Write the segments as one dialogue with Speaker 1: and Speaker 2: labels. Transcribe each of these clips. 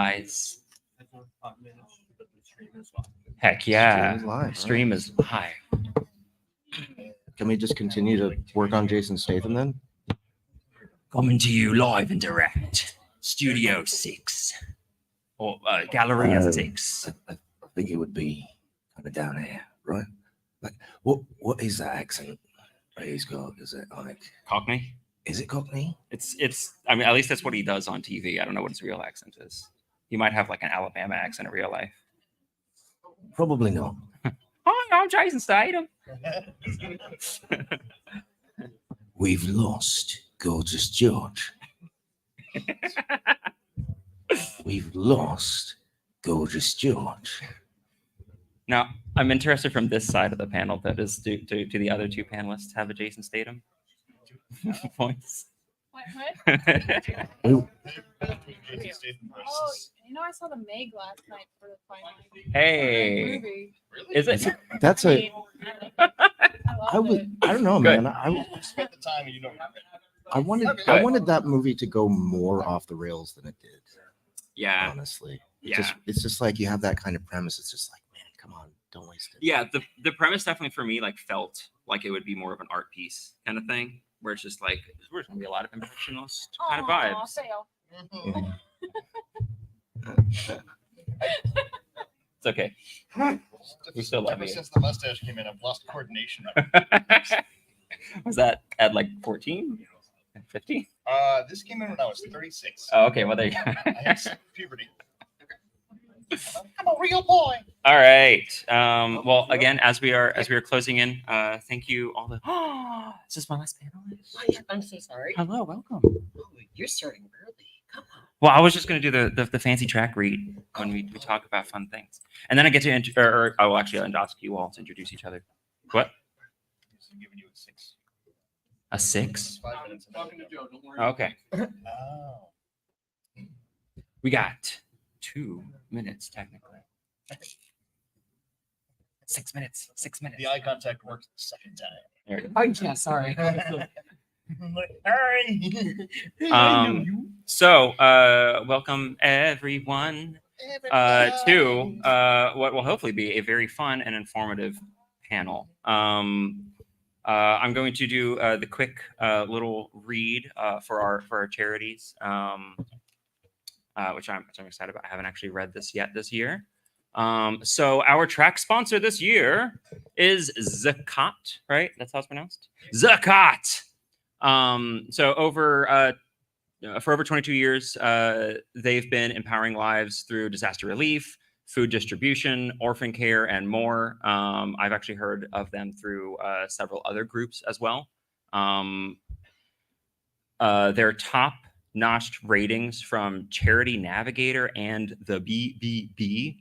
Speaker 1: guys. Heck yeah.
Speaker 2: Stream is live.
Speaker 1: Stream is live.
Speaker 2: Can we just continue to work on Jason Statham then?
Speaker 1: Coming to you live and direct. Studio 6. Or Galleria 6.
Speaker 3: I think it would be kind of down here, right? Like, what is that accent that he's got? Is it like
Speaker 1: Cockney?
Speaker 3: Is it Cockney?
Speaker 1: It's. I mean, at least that's what he does on TV. I don't know what his real accent is. He might have like an Alabama accent in real life.
Speaker 3: Probably not.
Speaker 1: Hi, I'm Jason Statham.
Speaker 3: We've lost Gorgeous George. We've lost Gorgeous George.
Speaker 1: Now, I'm interested from this side of the panel that is do the other two panelists have a Jason Statham voice.
Speaker 4: What?
Speaker 5: Oh,
Speaker 4: I saw the Meg last night for the final.
Speaker 1: Hey,
Speaker 4: Movie.
Speaker 1: is it?
Speaker 2: That's a. I
Speaker 4: loved
Speaker 2: would.
Speaker 4: it.
Speaker 2: I don't know,
Speaker 1: Good.
Speaker 2: man.
Speaker 5: spent the time and you don't.
Speaker 2: I wanted.
Speaker 5: Okay.
Speaker 2: I wanted that movie to go more off the rails than it did.
Speaker 1: Yeah,
Speaker 2: Honestly,
Speaker 1: yeah.
Speaker 2: It's just like you have that kind of premise. It's just like, man, come on, don't waste it.
Speaker 1: Yeah, the premise definitely for me like felt like it would be more of an art piece kind of thing, where it's just like there's gonna be a lot of impressionist kind of
Speaker 4: Aw,
Speaker 1: vibes.
Speaker 4: fail.
Speaker 1: It's okay. We still love
Speaker 5: Ever
Speaker 1: you.
Speaker 5: since the mustache came in, I've lost coordination.
Speaker 1: Was that at like 14? 15?
Speaker 5: This came in when I was 36.
Speaker 1: Oh, okay, well there you go.
Speaker 5: I had puberty. I'm a real boy.
Speaker 1: All right. Well, again, as we are closing in, thank you all the. This is my last panelist.
Speaker 6: I'm so sorry.
Speaker 1: Hello, welcome.
Speaker 6: Oh, you're starting early. Come on.
Speaker 1: Well, I was just going to do the fancy track read when we talk about fun things, and then I get to or I will actually ask you all to introduce each other. What?
Speaker 5: I'm giving you a 6.
Speaker 1: A 6?
Speaker 5: 5 minutes.
Speaker 7: Talking to Joe, don't worry.
Speaker 1: Okay.
Speaker 5: Oh.
Speaker 1: We got 2 minutes technically. 6 minutes. 6 minutes.
Speaker 5: The eye contact works the second time.
Speaker 1: There you
Speaker 6: Oh, yeah, sorry.
Speaker 5: I'm like, hi.
Speaker 1: go. So, welcome everyone to what will hopefully be a very fun and informative panel. I'm going to do the quick little read for our charities, which I'm excited about. I haven't actually read this yet this year. So our track sponsor this year is Zakat, right? That's how it's pronounced. Zakat. So for over 22 years, they've been empowering lives through disaster relief, food distribution, orphan care, and more. I've actually heard of them through several other groups as well. Their top-notch ratings from Charity Navigator and the BBB,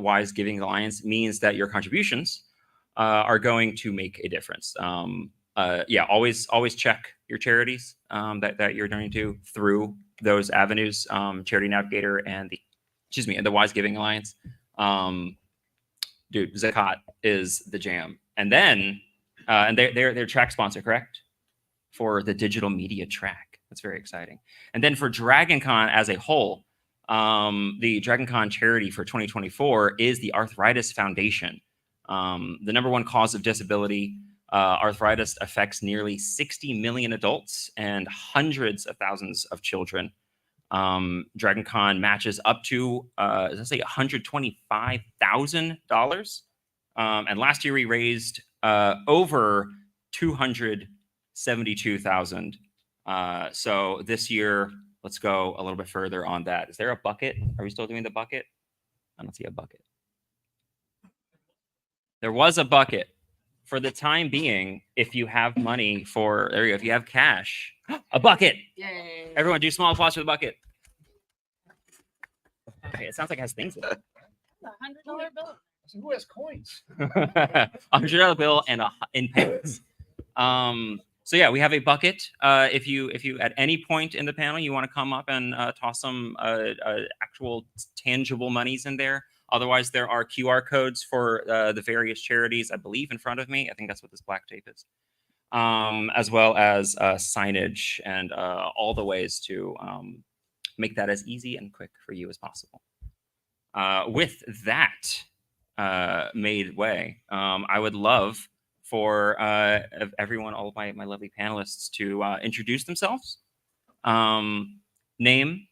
Speaker 1: Wise Giving Alliance, means that your contributions are going to make a difference. Yeah, always check your charities that you're donating to through those avenues, Charity Navigator and the Wise Giving Alliance. Dude, Zakat is the jam. And then, and they're track sponsor, correct? For the digital media track. That's very exciting. And then for DragonCon as a whole, the DragonCon charity for 2024 is the Arthritis Foundation. The number one cause of disability, arthritis affects nearly 60 million adults and hundreds of thousands of children. DragonCon matches up to, let's say, $125,000. And last year we raised over 272,000. So this year, let's go a little bit further on that. Is there a bucket? Are we still doing the bucket? I don't see a bucket. There was a bucket. For the time being, if you have money for, there you go, if you have cash, a bucket.
Speaker 6: Yay.
Speaker 1: Everyone do small applause for the bucket. Okay, it sounds like it has things in it.
Speaker 4: $100 bill.
Speaker 5: So who has coins?
Speaker 1: $100 bill and in pennies. So yeah, we have a bucket. If you at any point in the panel you want to come up and toss some actual tangible monies in there. Otherwise, there are QR codes for the various charities, I believe, in front of me. I think that's what this black tape is. As well as signage and all the ways to make that as easy and quick for you as possible. With that made way, I would love for everyone, all of my lovely panelists, to introduce themselves. Name,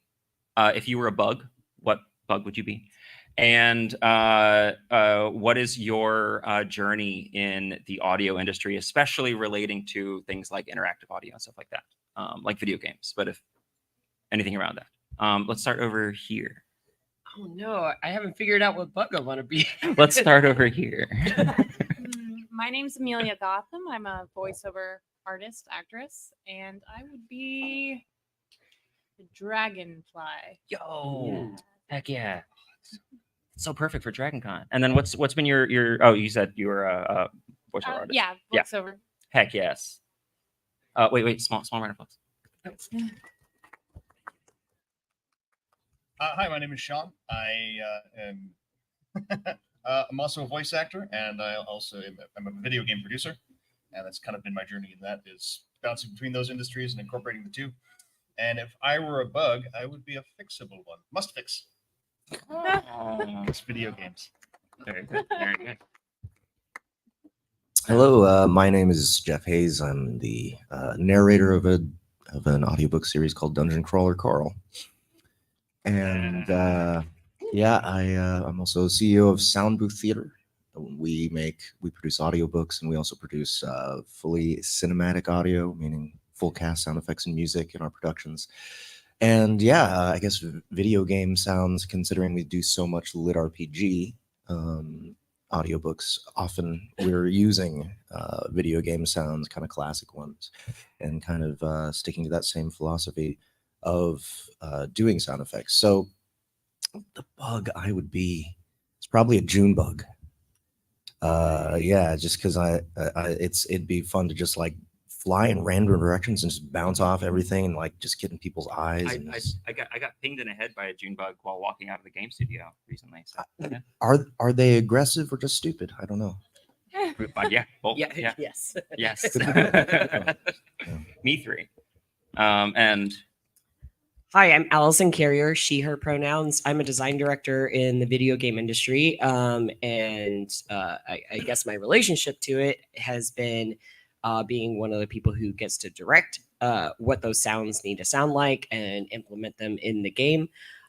Speaker 1: if you were a bug, what bug would you be? And what is your journey in the audio industry, especially relating to things like interactive audio and stuff like that, like video games, but if anything around that. Let's start over here.
Speaker 6: Oh no, I haven't figured out what bug I want to be.
Speaker 1: Let's start over here.
Speaker 4: My name's Amelia Gotham. I'm a voiceover artist, actress, and I would be the dragonfly.
Speaker 1: Yo, heck yeah. So perfect for DragonCon. And then what's been your oh, you said you were a voiceover artist.
Speaker 4: Yeah,
Speaker 1: Yeah.
Speaker 4: voiceover.
Speaker 1: Heck yes. Wait, small round of applause.
Speaker 5: Hi, my name is Sean. I am I'm also a voice actor, and I'm a video game producer, and that's kind of been my journey in that, is bouncing between those industries and incorporating the two. And if I were a bug, I would be a fixable one. Must fix. It's video games.
Speaker 1: Very good. Very good.
Speaker 3: Hello, my name is Jeff Hayes. I'm the narrator of an audiobook series called Dungeon Crawler Carl. And I'm also CEO of Sound Booth Theater. We produce audiobooks, and we also produce fully cinematic audio, meaning full cast sound effects and music in our productions. And I guess video game sounds, considering we do so much lit RPG audiobooks, often we're using video game sounds, kind of classic ones, and kind of sticking to that same philosophy of doing sound effects. So the bug I would be, it's probably a June bug. Just because it'd be fun to just like fly in random directions and just bounce off everything and like just get in people's eyes.
Speaker 1: I got pinged in the head by a June bug while walking out of the game studio recently. So yeah.
Speaker 3: Are they aggressive or just stupid? I don't know.
Speaker 1: Yeah, both.
Speaker 6: Yeah,
Speaker 1: Yeah.
Speaker 6: yes.
Speaker 1: Yes. Me three. And
Speaker 6: Hi, I'm Allison Carrier, she, her pronouns. I'm a design director in the video game industry. I guess my relationship to it has been being one of the people who gets to direct what those sounds need to sound like and implement them in the game.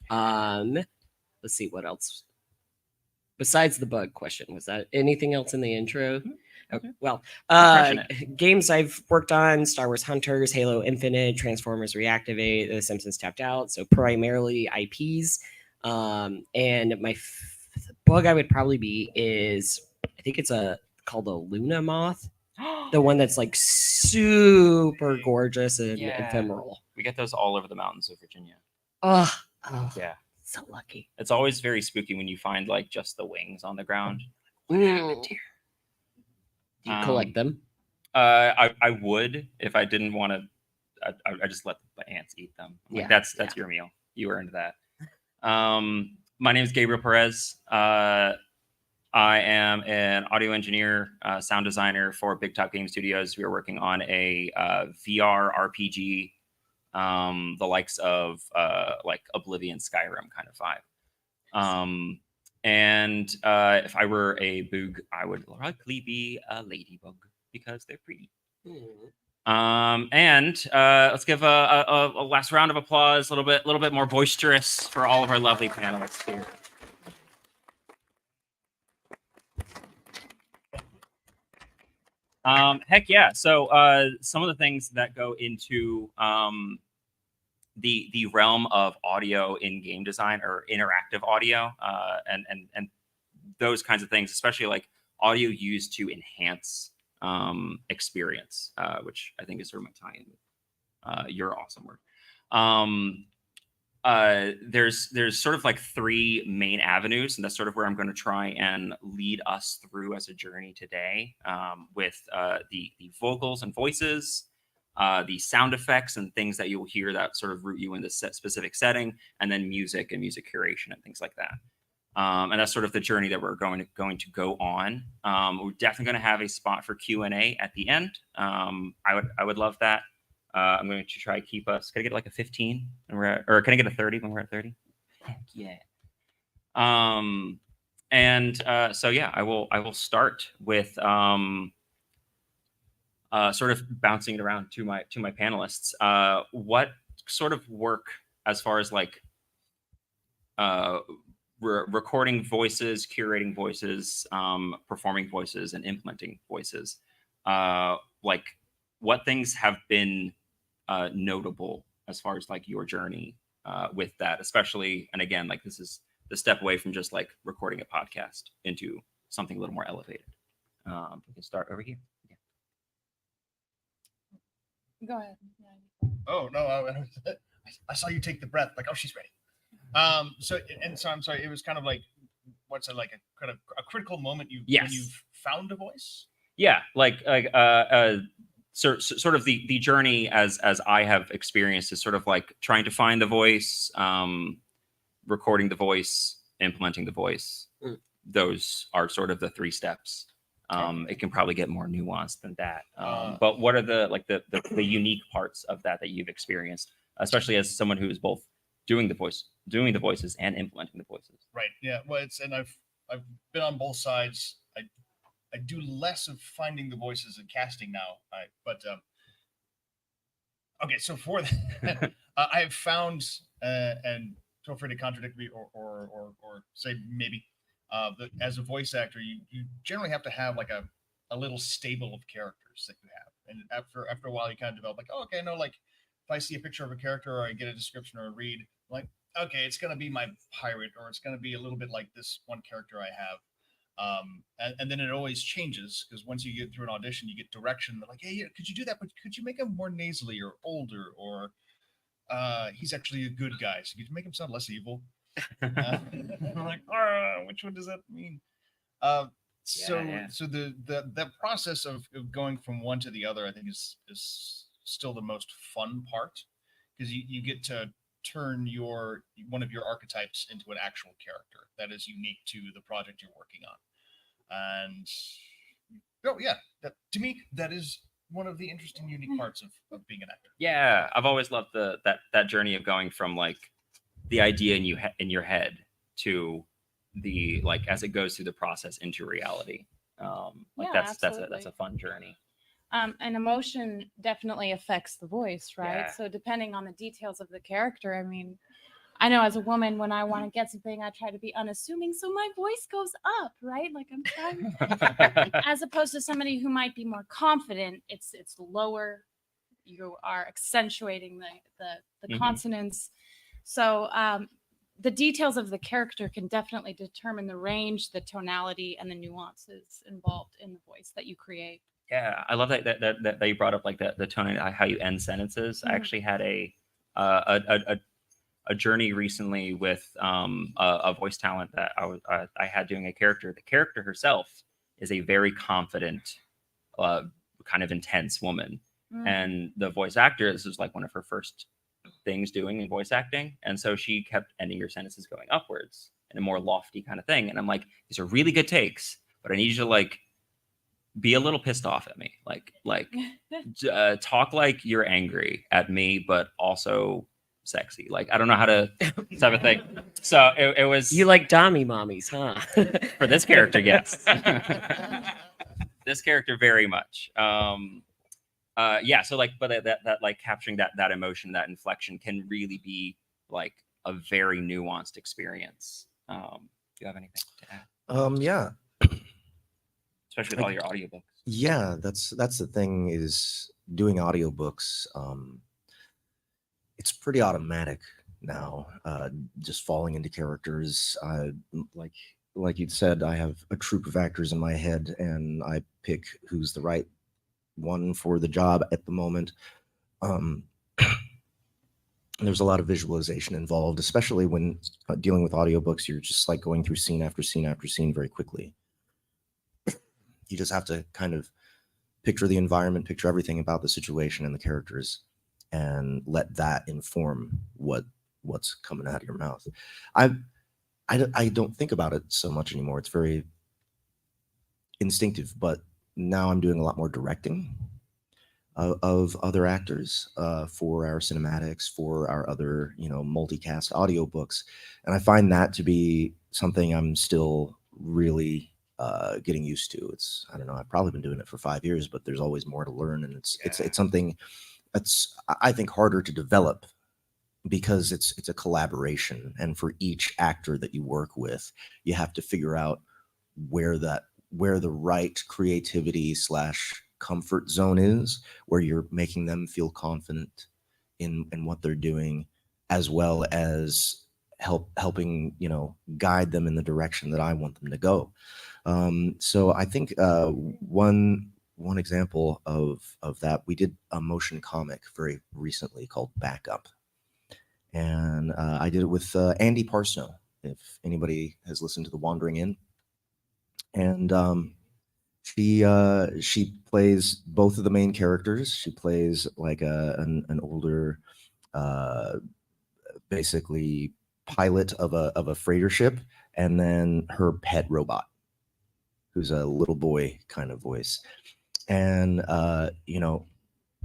Speaker 6: Let's see what else. Besides the bug question, was that anything else in the intro? Okay. Well, games I've worked on: Star Wars Hunters, Halo Infinite, Transformers Reactivate, The Simpsons Tapped Out. So primarily IPs. And my bug I would probably be is, I think it's called a Luna moth, the one that's like super gorgeous and ephemeral.
Speaker 1: We get those all over the mountains of Virginia.
Speaker 6: Oh,
Speaker 1: Yeah,
Speaker 6: so lucky.
Speaker 1: it's always very spooky when you find like just the wings on the ground.
Speaker 6: Do you collect them?
Speaker 1: I would if I didn't want to. I just let the ants eat them. I'm like,
Speaker 6: Yeah,
Speaker 1: that's your meal. You earned that. My name is Gabriel Perez. I am an audio engineer, sound designer for Big Top Game Studios. We are working on a VR RPG, the likes of like Oblivion, Skyrim kind of vibe. And if I were a bug, I would likely be a ladybug because they're pretty. And let's give a last round of applause, a little bit more boisterous for all of our lovely panelists here. Heck yeah! So some of the things that go into the realm of audio in game design or interactive audio, and those kinds of things, especially like audio used to enhance experience, which I think is sort of my tie-in with your awesome work. There's sort of like three main avenues, and that's sort of where I'm going to try and lead us through as a journey today, with the vocals and voices, the sound effects and things that you'll hear that sort of root you in this specific setting, and then music and music curation and things like that. And that's sort of the journey that we're going to go on. We're definitely going to have a spot for Q&A at the end. I would love that. I'm going to try to keep us. Can I get like a 15? And we're at, or can I get a 30 when we're at 30? Heck yeah. So yeah, I will start with sort of bouncing it around to my panelists. What sort of work as far as like recording voices, curating voices, performing voices, and implementing voices? Like what things have been notable as far as like your journey with that, especially, and again, like this is the step away from just like recording a podcast into something a little more elevated. We can start over here. Yeah.
Speaker 4: Go ahead.
Speaker 5: Oh no, I saw you take the breath. Like, oh, she's ready. So I'm sorry. It was kind of like, what's it like a kind of a critical moment when
Speaker 1: Yes.
Speaker 5: you've found a voice?
Speaker 1: Yeah, like sort of the journey as I have experienced is sort of like trying to find the voice, recording the voice, implementing the voice. Those are sort of the 3 steps. It can probably get more nuanced than that. But what are the like the unique parts of that you've experienced, especially as someone who is both doing the voices and implementing the voices?
Speaker 5: Right. Yeah. Well, I've been on both sides. I do less of finding the voices and casting now. Okay. So for that, I have found, and feel free to contradict me or say maybe, that as a voice actor, you generally have to have like a little stable of characters that you have, and after a while, you kind of develop like, oh, okay, no, like if I see a picture of a character or I get a description or a read, I'm like, okay, it's gonna be my pirate, or it's gonna be a little bit like this one character I have. And then it always changes because once you get through an audition, you get direction. They're like, hey, yeah, could you do that? But could you make him more nasally or older? Or he's actually a good guy. So could you make him sound less evil? I'm like, which one does that mean? So the process of going from one to the other, I think is still the most fun part, because you get to turn one of your archetypes into an actual character that is unique to the project you're working on. And oh yeah, to me that is one of the interesting, unique parts of being an actor.
Speaker 1: Yeah, I've always loved that journey of going from like the idea in your head to the like as it goes through the process into reality. Like
Speaker 4: Yeah,
Speaker 1: that's
Speaker 4: absolutely.
Speaker 1: a fun journey.
Speaker 4: And emotion definitely affects the voice, right?
Speaker 1: Yeah.
Speaker 4: So depending on the details of the character, I mean, I know as a woman, when I want to get something, I try to be unassuming, so my voice goes up, right? Like I'm trying, as opposed to somebody who might be more confident, it's lower. You are accentuating the
Speaker 1: Mhm.
Speaker 4: consonants. So the details of the character can definitely determine the range, the tonality, and the nuances involved in the voice that you create.
Speaker 1: Yeah, I love that you brought up like the tone and how you end sentences. I
Speaker 4: Mhm.
Speaker 1: actually had a journey recently with a voice talent that I had doing a character. The character herself is a very confident, kind of intense woman,
Speaker 4: Mm.
Speaker 1: and the voice actor, this was like one of her first things doing in voice acting, and so she kept ending her sentences going upwards in a more lofty kind of thing. And I'm like, these are really good takes, but I need you to like be a little pissed off at me, like talk like you're angry at me, but also sexy. Like I don't know how to type of thing. So it was
Speaker 6: You like Dommy mommies, huh?
Speaker 1: for this character, yes. This character very much. Yeah. So like, but that like capturing that emotion, that inflection can really be like a very nuanced experience. Do you have anything to add?
Speaker 3: Yeah.
Speaker 1: Especially with all your audiobooks.
Speaker 3: Yeah, that's the thing is doing audiobooks. It's pretty automatic now. Just falling into characters. Like you'd said, I have a troupe of actors in my head, and I pick who's the right one for the job at the moment. There's a lot of visualization involved, especially when dealing with audiobooks. You're just like going through scene after scene after scene very quickly. You just have to kind of picture the environment, picture everything about the situation and the characters, and let that inform what's coming out of your mouth. I don't think about it so much anymore. It's very instinctive, but now I'm doing a lot more directing. of other actors for our cinematics, for our other, multicast audiobooks. And I find that to be something I'm still really getting used to. I don't know, I've probably been doing it for 5 years, but there's always more to learn. And it's something that's, I think, harder to develop because it's a collaboration. And for each actor that you work with, you have to figure out where the right creativity / comfort zone is, where you're making them feel confident in what they're doing, as well as helping guide them in the direction that I want them to go. So I think one example of that, we did a motion comic very recently called Backup, and I did it with Andy Parsnow, if anybody has listened to The Wandering Inn. And she plays both of the main characters. She plays like an older, basically pilot of a freighter ship, and then her pet robot, who's a little boy kind of voice. And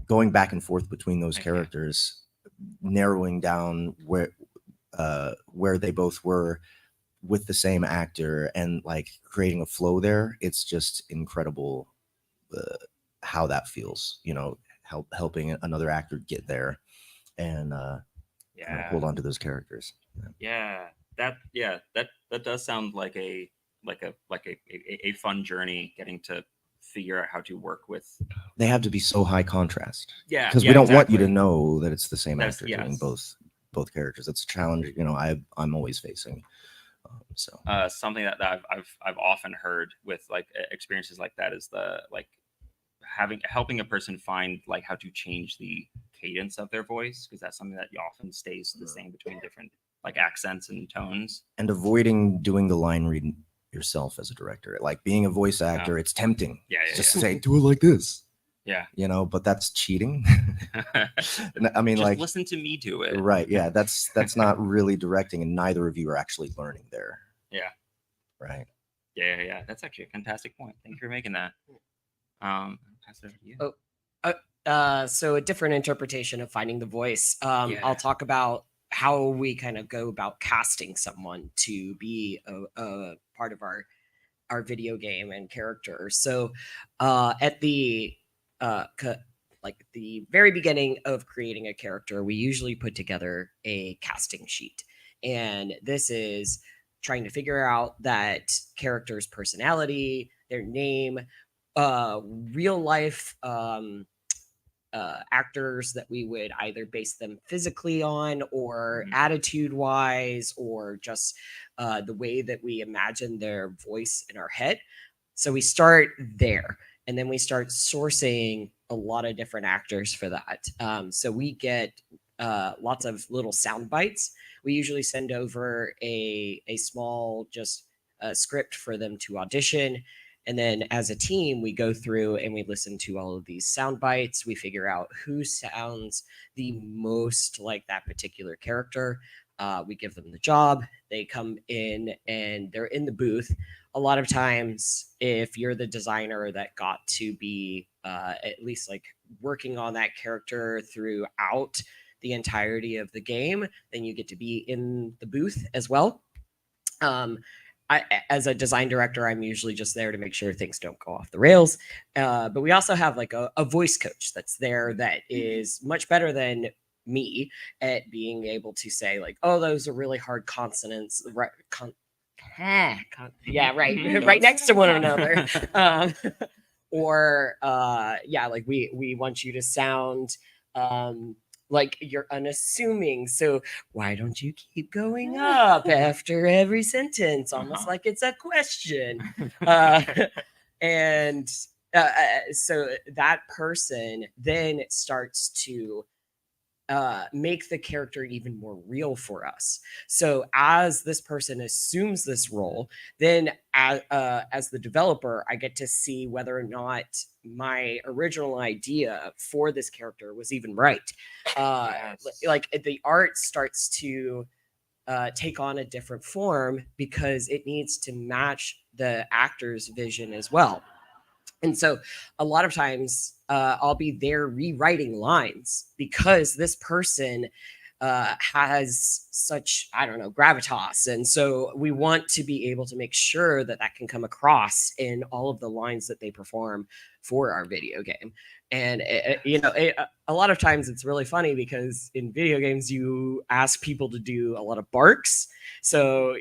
Speaker 3: going back and forth between those characters, narrowing down where they both were with the same actor and like creating a flow there. It's just incredible how that feels, helping another actor get there and hold on to those characters.
Speaker 1: That does sound like a fun journey, getting to figure out how to work with.
Speaker 3: They have to be so high contrast.
Speaker 1: Yeah,
Speaker 3: because we don't want you to know that it's the same actor doing both characters. It's a challenge, I'm always facing.
Speaker 1: Something that I've often heard with like experiences like that is the like helping a person find like how to change the cadence of their voice, because that's something that often stays the same between different like accents and tones,
Speaker 3: and avoiding doing the line read yourself as a director. Like being a voice actor, it's tempting just to say, do it like this. But that's cheating. I mean,
Speaker 1: just
Speaker 3: like,
Speaker 1: listen to me do it.
Speaker 3: Right. Yeah. That's not really directing, and neither of you are actually learning there.
Speaker 1: Yeah.
Speaker 3: Right.
Speaker 1: Yeah. That's actually a fantastic point. Thank you for making that. Pass it over to you.
Speaker 6: So a different interpretation of finding the voice. I'll talk about how we kind of go about casting someone to be a part of our video game and character. So at the very beginning of creating a character, we usually put together a casting sheet. And this is trying to figure out that character's personality, their name, real life actors that we would either base them physically on or attitude wise, or just the way that we imagine their voice in our head. So we start there. And then we start sourcing a lot of different actors for that. So we get lots of little sound bites. We usually send over a small script for them to audition. And then as a team, we go through and we listen to all of these sound bites. We figure out who sounds the most like that particular character. We give them the job. They come in and they're in the booth. A lot of times, if you're the designer that got to be at least like working on that character throughout the entirety of the game, then you get to be in the booth as well. As a design director, I'm usually just there to make sure things don't go off the rails. But we also have like a voice coach that's there that is much better than me at being able to say like, oh, those are really hard consonants. Right. Right next to one another. Like we want you to sound like you're unassuming. So why don't you keep going up after every sentence, almost like it's a question? So that person then starts to make the character even more real for us. So as this person assumes this role, then as the developer, I get to see whether or not my original idea for this character was even right. Like the art starts to take on a different form because it needs to match the actor's vision as well. And so a lot of times I'll be there rewriting lines because this person has such, I don't know, gravitas. And so we want to be able to make sure that that can come across in all of the lines that they perform for our video game. And, a lot of times it's really funny because in video games, you ask people to do a lot of barks. So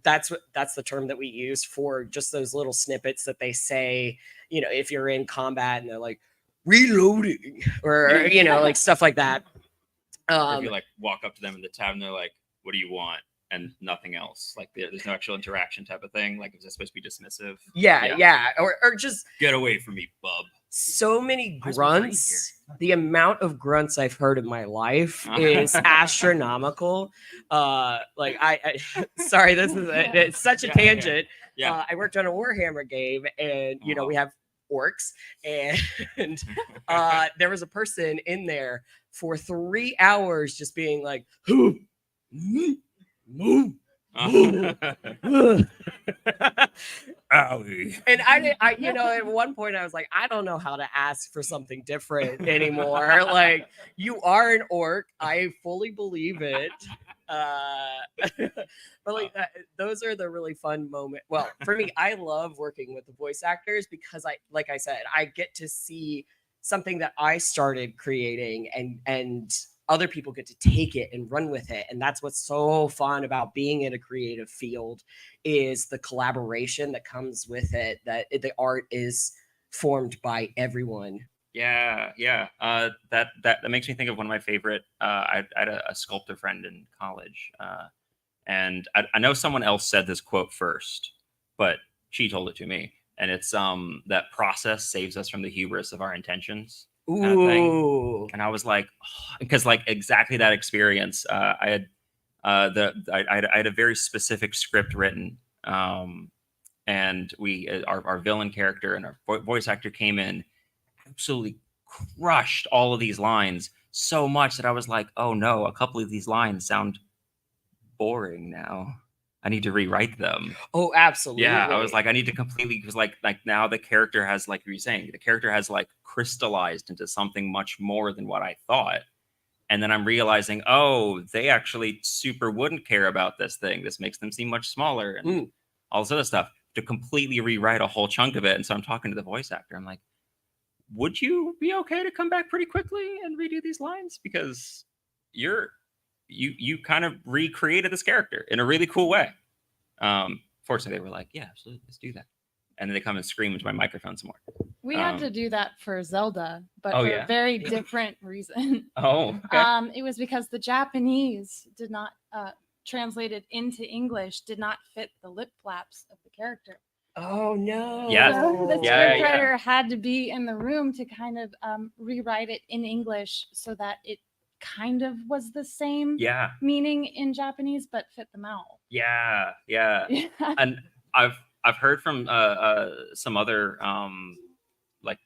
Speaker 6: that's the term that we use for just those little snippets that they say, if you're in combat and they're like, reloading, or, like stuff like that.
Speaker 1: Or if you like walk up to them in the tavern, they're like, "What do you want?" and nothing else. Like there's no actual interaction type of thing. Like, is that supposed to be dismissive?
Speaker 6: Yeah. Or just
Speaker 1: Get away from me, bub.
Speaker 6: so many
Speaker 1: Why is my brain
Speaker 6: grunts. The amount of grunts I've heard in my life is astronomical. Like I sorry, it's such a tangent.
Speaker 1: Yeah.
Speaker 6: I worked on a Warhammer game, and we have orcs, and there was a person in there for 3 hours just being like, "Who, move."
Speaker 1: Owie.
Speaker 6: And I, at one point I was like, I don't know how to ask for something different anymore. Like, you are an orc. I fully believe it. But like, those are the really fun moments. Well, for me, I love working with the voice actors because like I said, I get to see something that I started creating, and other people get to take it and run with it. And that's what's so fun about being in a creative field, is the collaboration that comes with it, that the art is formed by everyone.
Speaker 1: Yeah. That makes me think of one of my favorite. I had a sculptor friend in college, and I know someone else said this quote first, but she told it to me, and it's that process saves us from the hubris of our intentions. Kind of thing.
Speaker 6: Ooh.
Speaker 1: And I was like, because like exactly that experience. I had I had a very specific script written, and our villain character and our voice actor came in, absolutely crushed all of these lines so much that I was like, oh no, a couple of these lines sound boring now. I need to rewrite them.
Speaker 6: Oh, absolutely.
Speaker 1: Yeah, I was like, I need to completely, because like now the character has, like you were saying, the character has like crystallized into something much more than what I thought. And then I'm realizing, oh, they actually super wouldn't care about this thing. This makes them seem much smaller and all this other stuff, to completely rewrite a whole chunk of it. And so I'm talking to the voice actor. I'm like, would you be okay to come back pretty quickly and redo these lines? Because you kind of recreated this character in a really cool way. Fortunately, they were like, yeah, absolutely, let's do that. And then they come and scream into my microphone some more.
Speaker 4: We had to do that for Zelda, but
Speaker 1: Oh,
Speaker 4: for
Speaker 1: yeah?
Speaker 4: a very different reason.
Speaker 1: Oh, okay.
Speaker 4: It was because the Japanese did not translate it into English, did not fit the lip flaps of the character.
Speaker 6: Oh no.
Speaker 1: Yes.
Speaker 4: So the
Speaker 1: Yeah,
Speaker 4: scriptwriter had to be in the room to kind of rewrite it in English so that it kind of was the same
Speaker 1: Yeah,
Speaker 4: meaning in Japanese, but fit the mouth.
Speaker 1: yeah.
Speaker 4: Yeah.
Speaker 1: And I've heard from some other like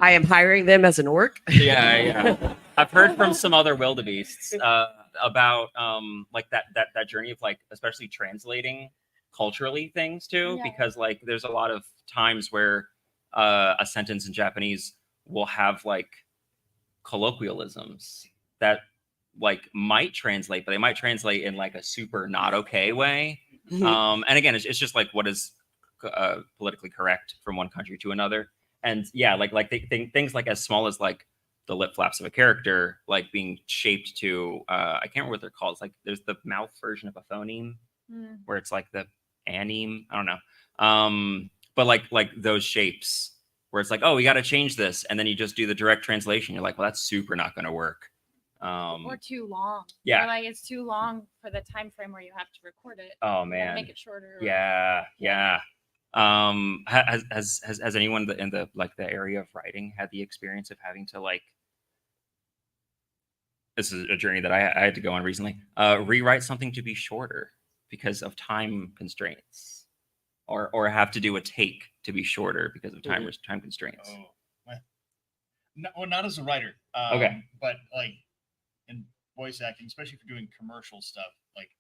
Speaker 6: I am hiring them as an orc.
Speaker 1: yeah. I've heard from some other wildebeests about like that journey of like especially translating culturally things too,
Speaker 4: Yeah.
Speaker 1: because like there's a lot of times where a sentence in Japanese will have like colloquialisms that like might translate, but they might translate in like a super not okay way. And again, it's just like what is politically correct from one country to another. And yeah, like things like as small as like the lip flaps of a character, like being shaped to I can't remember what they're called. It's like there's the mouth version of a phoneme where it's like the aneme. I don't know. But like those shapes where it's like, oh, we got to change this, and then you just do the direct translation. You're like, well, that's super not going to work.
Speaker 4: Or too long.
Speaker 1: Yeah.
Speaker 4: Or like it's too long for the time frame where you have to record it.
Speaker 1: Oh
Speaker 4: You gotta
Speaker 1: man.
Speaker 4: make it shorter.
Speaker 1: Yeah. Has anyone in the like the area of writing had the experience of having to like, this is a journey that I had to go on recently, rewrite something to be shorter because of time constraints, or have to do a take to be shorter because of time constraints?
Speaker 5: Oh, well, not as a writer.
Speaker 1: Okay.
Speaker 5: But like in voice acting, especially if you're doing commercial stuff, like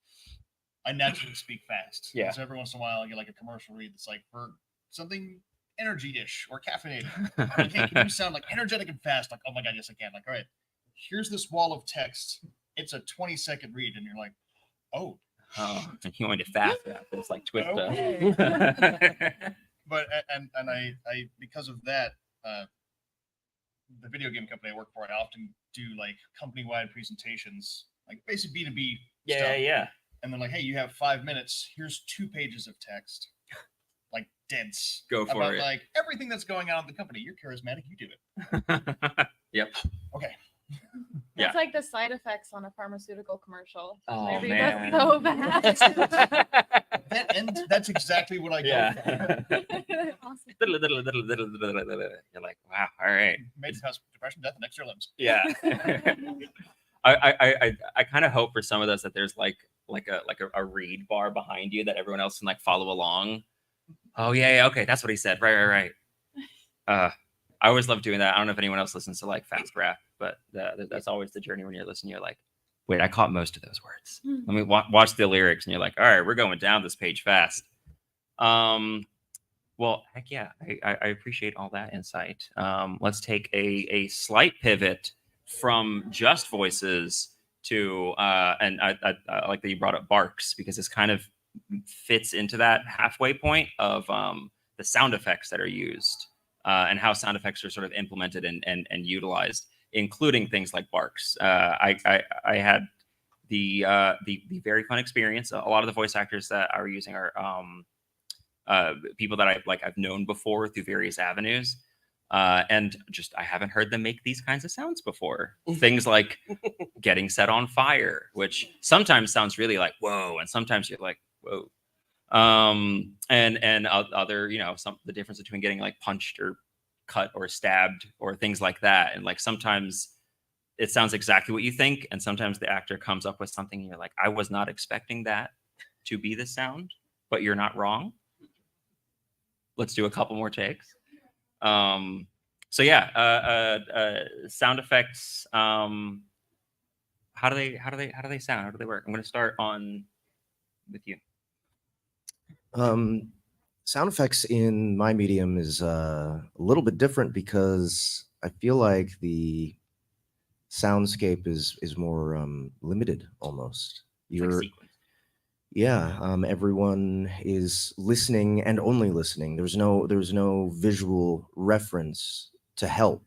Speaker 5: I naturally speak fast.
Speaker 1: Yeah.
Speaker 5: So every once in a while, I get like a commercial read that's like for something energy-ish or caffeinated. Like, hey, can you sound like energetic and fast? Like, oh my god, yes I can. Like, all right, here's this wall of text. It's a 20-second read, and you're like, oh.
Speaker 1: Oh, and you want it fast. It's like twist.
Speaker 5: Okay. But and I because of that, the video game company I work for, I often do like company-wide presentations, like basic B2B stuff.
Speaker 1: yeah.
Speaker 5: And then like, hey, you have 5 minutes. Here's 2 pages of text, like dense.
Speaker 1: Go for
Speaker 5: about
Speaker 1: it.
Speaker 5: like everything that's going on in the company. You're charismatic. You do it.
Speaker 1: Yep.
Speaker 5: Okay.
Speaker 1: Yeah.
Speaker 4: It's like the side effects on a pharmaceutical commercial.
Speaker 1: Oh,
Speaker 4: Maybe
Speaker 1: man.
Speaker 4: that's so bad.
Speaker 5: That's exactly what I go
Speaker 1: Yeah.
Speaker 5: for.
Speaker 4: Awesome.
Speaker 1: You're like, wow, all right.
Speaker 5: Made cause depression, death, and extra limbs.
Speaker 1: Yeah. I kind of hope for some of those that there's like a read bar behind you that everyone else can like follow along. Oh yeah, okay, that's what he said. Right. I always love doing that. I don't know if anyone else listens to like fast rap, but that's always the journey when you're listening. You're like, wait, I caught most of those words.
Speaker 4: Mm.
Speaker 1: Let me watch the lyrics, and you're like, all right, we're going down this page fast. Well, heck yeah, I appreciate all that insight. Let's take a slight pivot from just voices to and I like that you brought up barks, because this kind of fits into that halfway point of the sound effects that are used and how sound effects are sort of implemented and utilized, including things like barks. I had the very fun experience. A lot of the voice actors that are using are people that I've known before through various avenues. And just I haven't heard them make these kinds of sounds before. Things like getting set on fire, which sometimes sounds really like whoa, and sometimes you're like whoa. And other, the difference between getting like punched or cut or stabbed or things like that. And like sometimes it sounds exactly what you think, and sometimes the actor comes up with something and you're like, I was not expecting that to be the sound, but you're not wrong. Let's do a couple more takes. So yeah, sound effects. How do they sound? How do they work? I'm going to start with you.
Speaker 3: Sound effects in my medium is a little bit different because I feel like the soundscape is more limited almost. Everyone is listening and only listening. There's no visual reference to help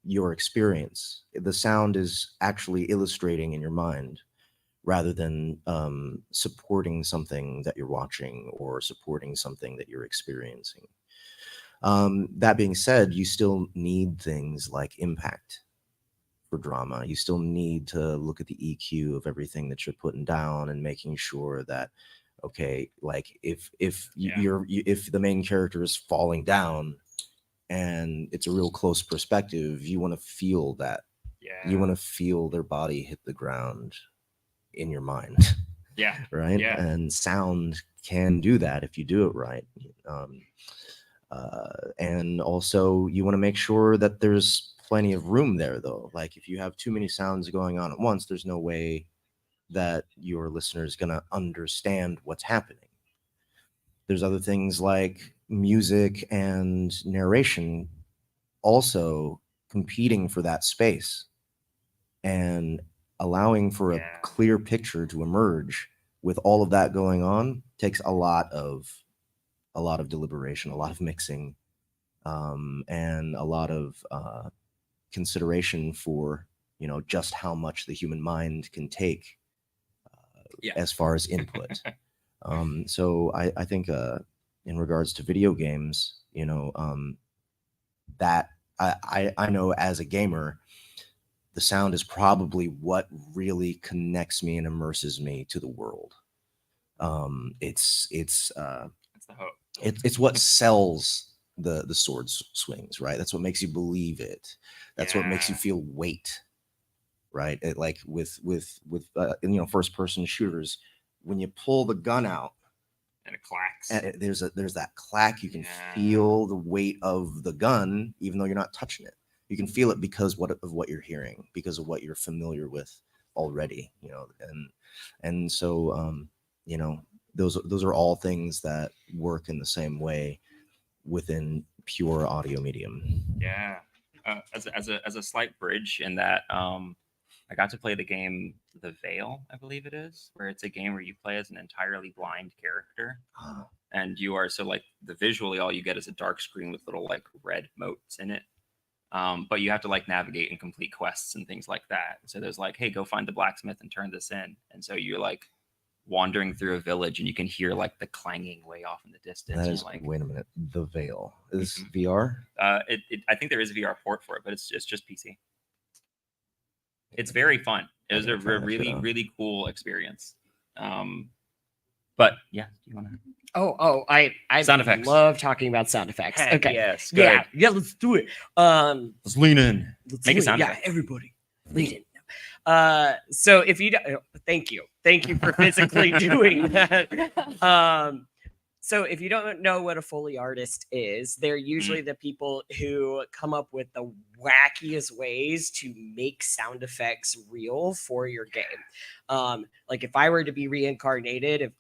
Speaker 3: your experience. The sound is actually illustrating in your mind rather than supporting something that you're watching or supporting something that you're experiencing. That being said, you still need things like impact for drama. You still need to look at the EQ of everything that you're putting down and making sure that, okay, like if the main character is falling down and it's a real close perspective, you want to feel that.
Speaker 1: Yeah.
Speaker 3: You want to feel their body hit the ground in your mind.
Speaker 1: Yeah.
Speaker 3: Right.
Speaker 1: Yeah.
Speaker 3: And sound can do that if you do it right. And also you want to make sure that there's plenty of room there, though. Like if you have too many sounds going on at once, there's no way that your listener is going to understand what's happening. There's other things like music and narration also competing for that space and allowing for a clear picture to emerge. With all of that going on takes a lot of deliberation, a lot of mixing, and a lot of consideration for just how much the human mind can take as far as input. So I think in regards to video games, that I know as a gamer, the sound is probably what really connects me and immerses me to the world. It's
Speaker 1: the hope.
Speaker 3: It's what sells the sword swings, right? That's what makes you believe it. That's what makes you feel weight, right? Like with first person shooters, when you pull the gun out
Speaker 1: and it clacks,
Speaker 3: and there's that clack. You can feel the weight of the gun, even though you're not touching it. You can feel it because of what you're hearing, because of what you're familiar with already, and so you know, those are all things that work in the same way within pure audio medium.
Speaker 1: Yeah. As a slight bridge in that, I got to play the game The Veil, I believe it is, where it's a game where you play as an entirely blind character, and you are so like the visually all you get is a dark screen with little like red motes in it. But you have to like navigate and complete quests and things like that. So there's like, hey, go find the blacksmith and turn this in. And so you're like wandering through a village and you can hear like the clanging way off in the distance.
Speaker 3: That
Speaker 1: and
Speaker 3: is,
Speaker 1: like,
Speaker 3: wait a minute, The Veil is
Speaker 1: Mhm.
Speaker 3: VR.
Speaker 1: I think there is a VR port for it, but it's just PC. It's very fun. It was a really cool experience. But yeah, do you want to?
Speaker 6: I
Speaker 1: Sound effects.
Speaker 6: love talking about sound effects. Okay.
Speaker 1: Yes.
Speaker 6: Yeah, let's do it.
Speaker 1: Let's lean in.
Speaker 6: Let's
Speaker 1: Make a
Speaker 6: do it.
Speaker 1: sound
Speaker 6: Yeah,
Speaker 1: effect.
Speaker 6: everybody, lead in. So if you don't, thank you for physically doing that. So if you don't know what a Foley artist is, they're usually the people who come up with the wackiest ways to make sound effects real for your game. Like if I were to be reincarnated,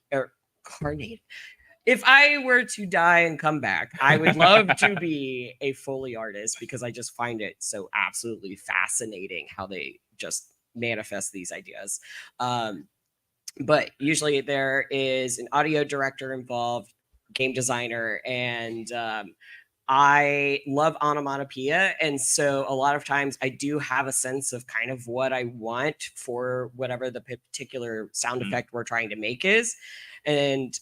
Speaker 6: if I were to die and come back, I would love to be a Foley artist because I just find it so absolutely fascinating how they just manifest these ideas. But usually there is an audio director involved, game designer, and I love onomatopoeia. And so a lot of times I do have a sense of kind of what I want for whatever the particular sound effect we're trying to make is. And,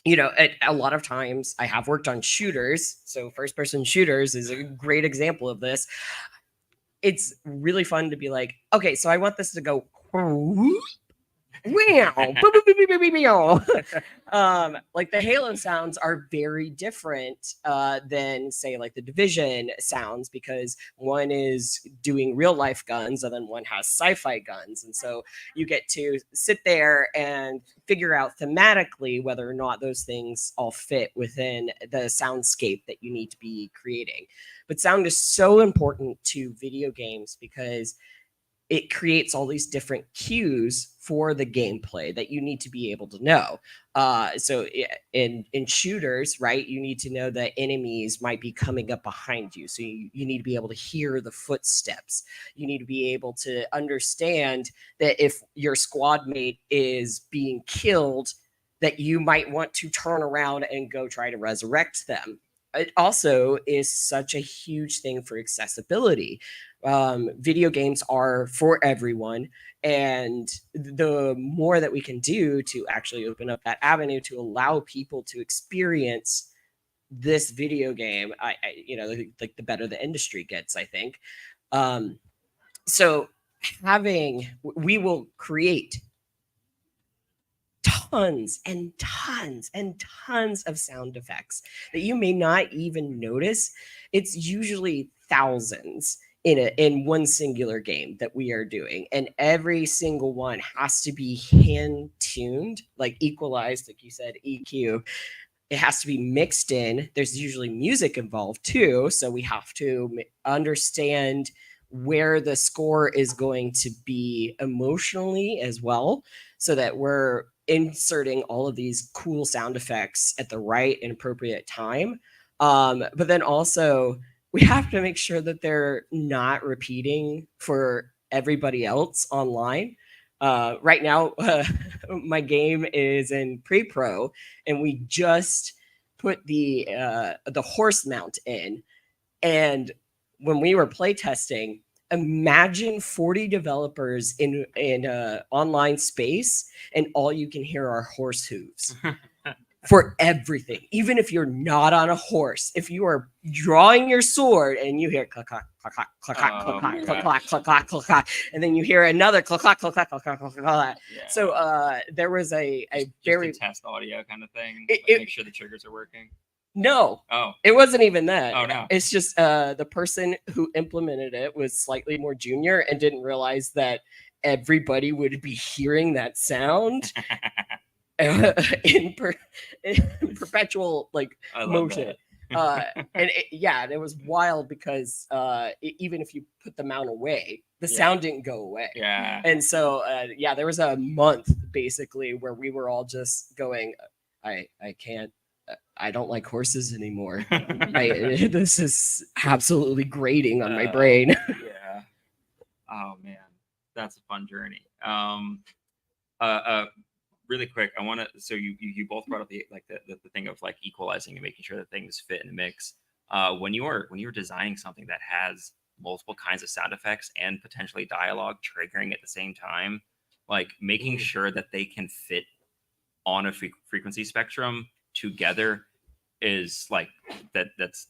Speaker 6: you know, a lot of times I have worked on shooters. So first person shooters is a great example of this. It's really fun to be like, okay, so I want this to go like the Halo sounds are very different than say like the Division sounds, because one is doing real life guns and then one has sci-fi guns, and so you get to sit there and figure out thematically whether or not those things all fit within the soundscape that you need to be creating. But sound is so important to video games because it creates all these different cues for the gameplay that you need to be able to know. So in shooters, right, you need to know that enemies might be coming up behind you. So you need to be able to hear the footsteps. You need to be able to understand that if your squad mate is being killed, that you might want to turn around and go try to resurrect them. It also is such a huge thing for accessibility. Video games are for everyone, and the more that we can do to actually open up that avenue to allow people to experience this video game, I you know, like the better the industry gets, I think. So we will create tons and tons and tons of sound effects that you may not even notice. It's usually thousands in one singular game that we are doing, and every single one has to be hand tuned, like equalized, like you said, EQ. It has to be mixed in. There's usually music involved too, so we have to understand where the score is going to be emotionally as well, so that we're inserting all of these cool sound effects at the right and appropriate time. But then also we have to make sure that they're not repeating for everybody else online. Right now, my game is in pre-pro, and we just put the horse mount in. And when we were playtesting, imagine 40 developers in online space, and all you can hear are horse hooves for everything. Even if you're not on a horse, if you are drawing your sword and you hear clack clack clack clack clack clack clack clack clack clack clack clack clack, and then you hear another clack clack clack clack clack clack clack clack.
Speaker 1: Yeah.
Speaker 6: So there was a
Speaker 1: Just
Speaker 6: very
Speaker 1: test audio kind of thing.
Speaker 6: It-
Speaker 1: Like,
Speaker 6: it-
Speaker 1: make sure the triggers are working.
Speaker 6: no.
Speaker 1: Oh,
Speaker 6: It wasn't even that.
Speaker 1: Oh, no.
Speaker 6: It's just the person who implemented it was slightly more junior and didn't realize that everybody would be hearing that sound in perpetual like
Speaker 1: I love
Speaker 6: motion.
Speaker 1: that.
Speaker 6: And it was wild because even if you put the mount away, the
Speaker 1: Yeah.
Speaker 6: sound didn't go away.
Speaker 1: Yeah.
Speaker 6: And so there was a month basically, where we were all just going, I can't, I don't like horses anymore. This is absolutely grating on my brain.
Speaker 1: Yeah. Oh man, that's a fun journey. Really quick, I want to. So you both brought up the thing of like equalizing and making sure that things fit in the mix. When you're designing something that has multiple kinds of sound effects and potentially dialogue triggering at the same time, like making sure that they can fit on a frequency spectrum together is like that's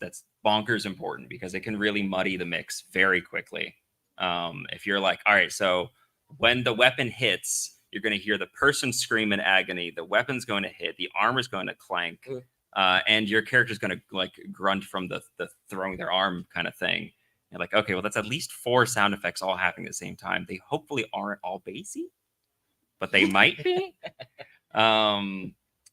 Speaker 1: bonkers important, because it can really muddy the mix very quickly. If you're like, all right, so when the weapon hits, you're going to hear the person scream in agony, the weapon's going to hit, the armor's going to clank, and your character's going to like grunt from the throwing their arm kind of thing. You're like, okay, well, that's at least 4 sound effects all happening at the same time. They hopefully aren't all bassy, but they might be.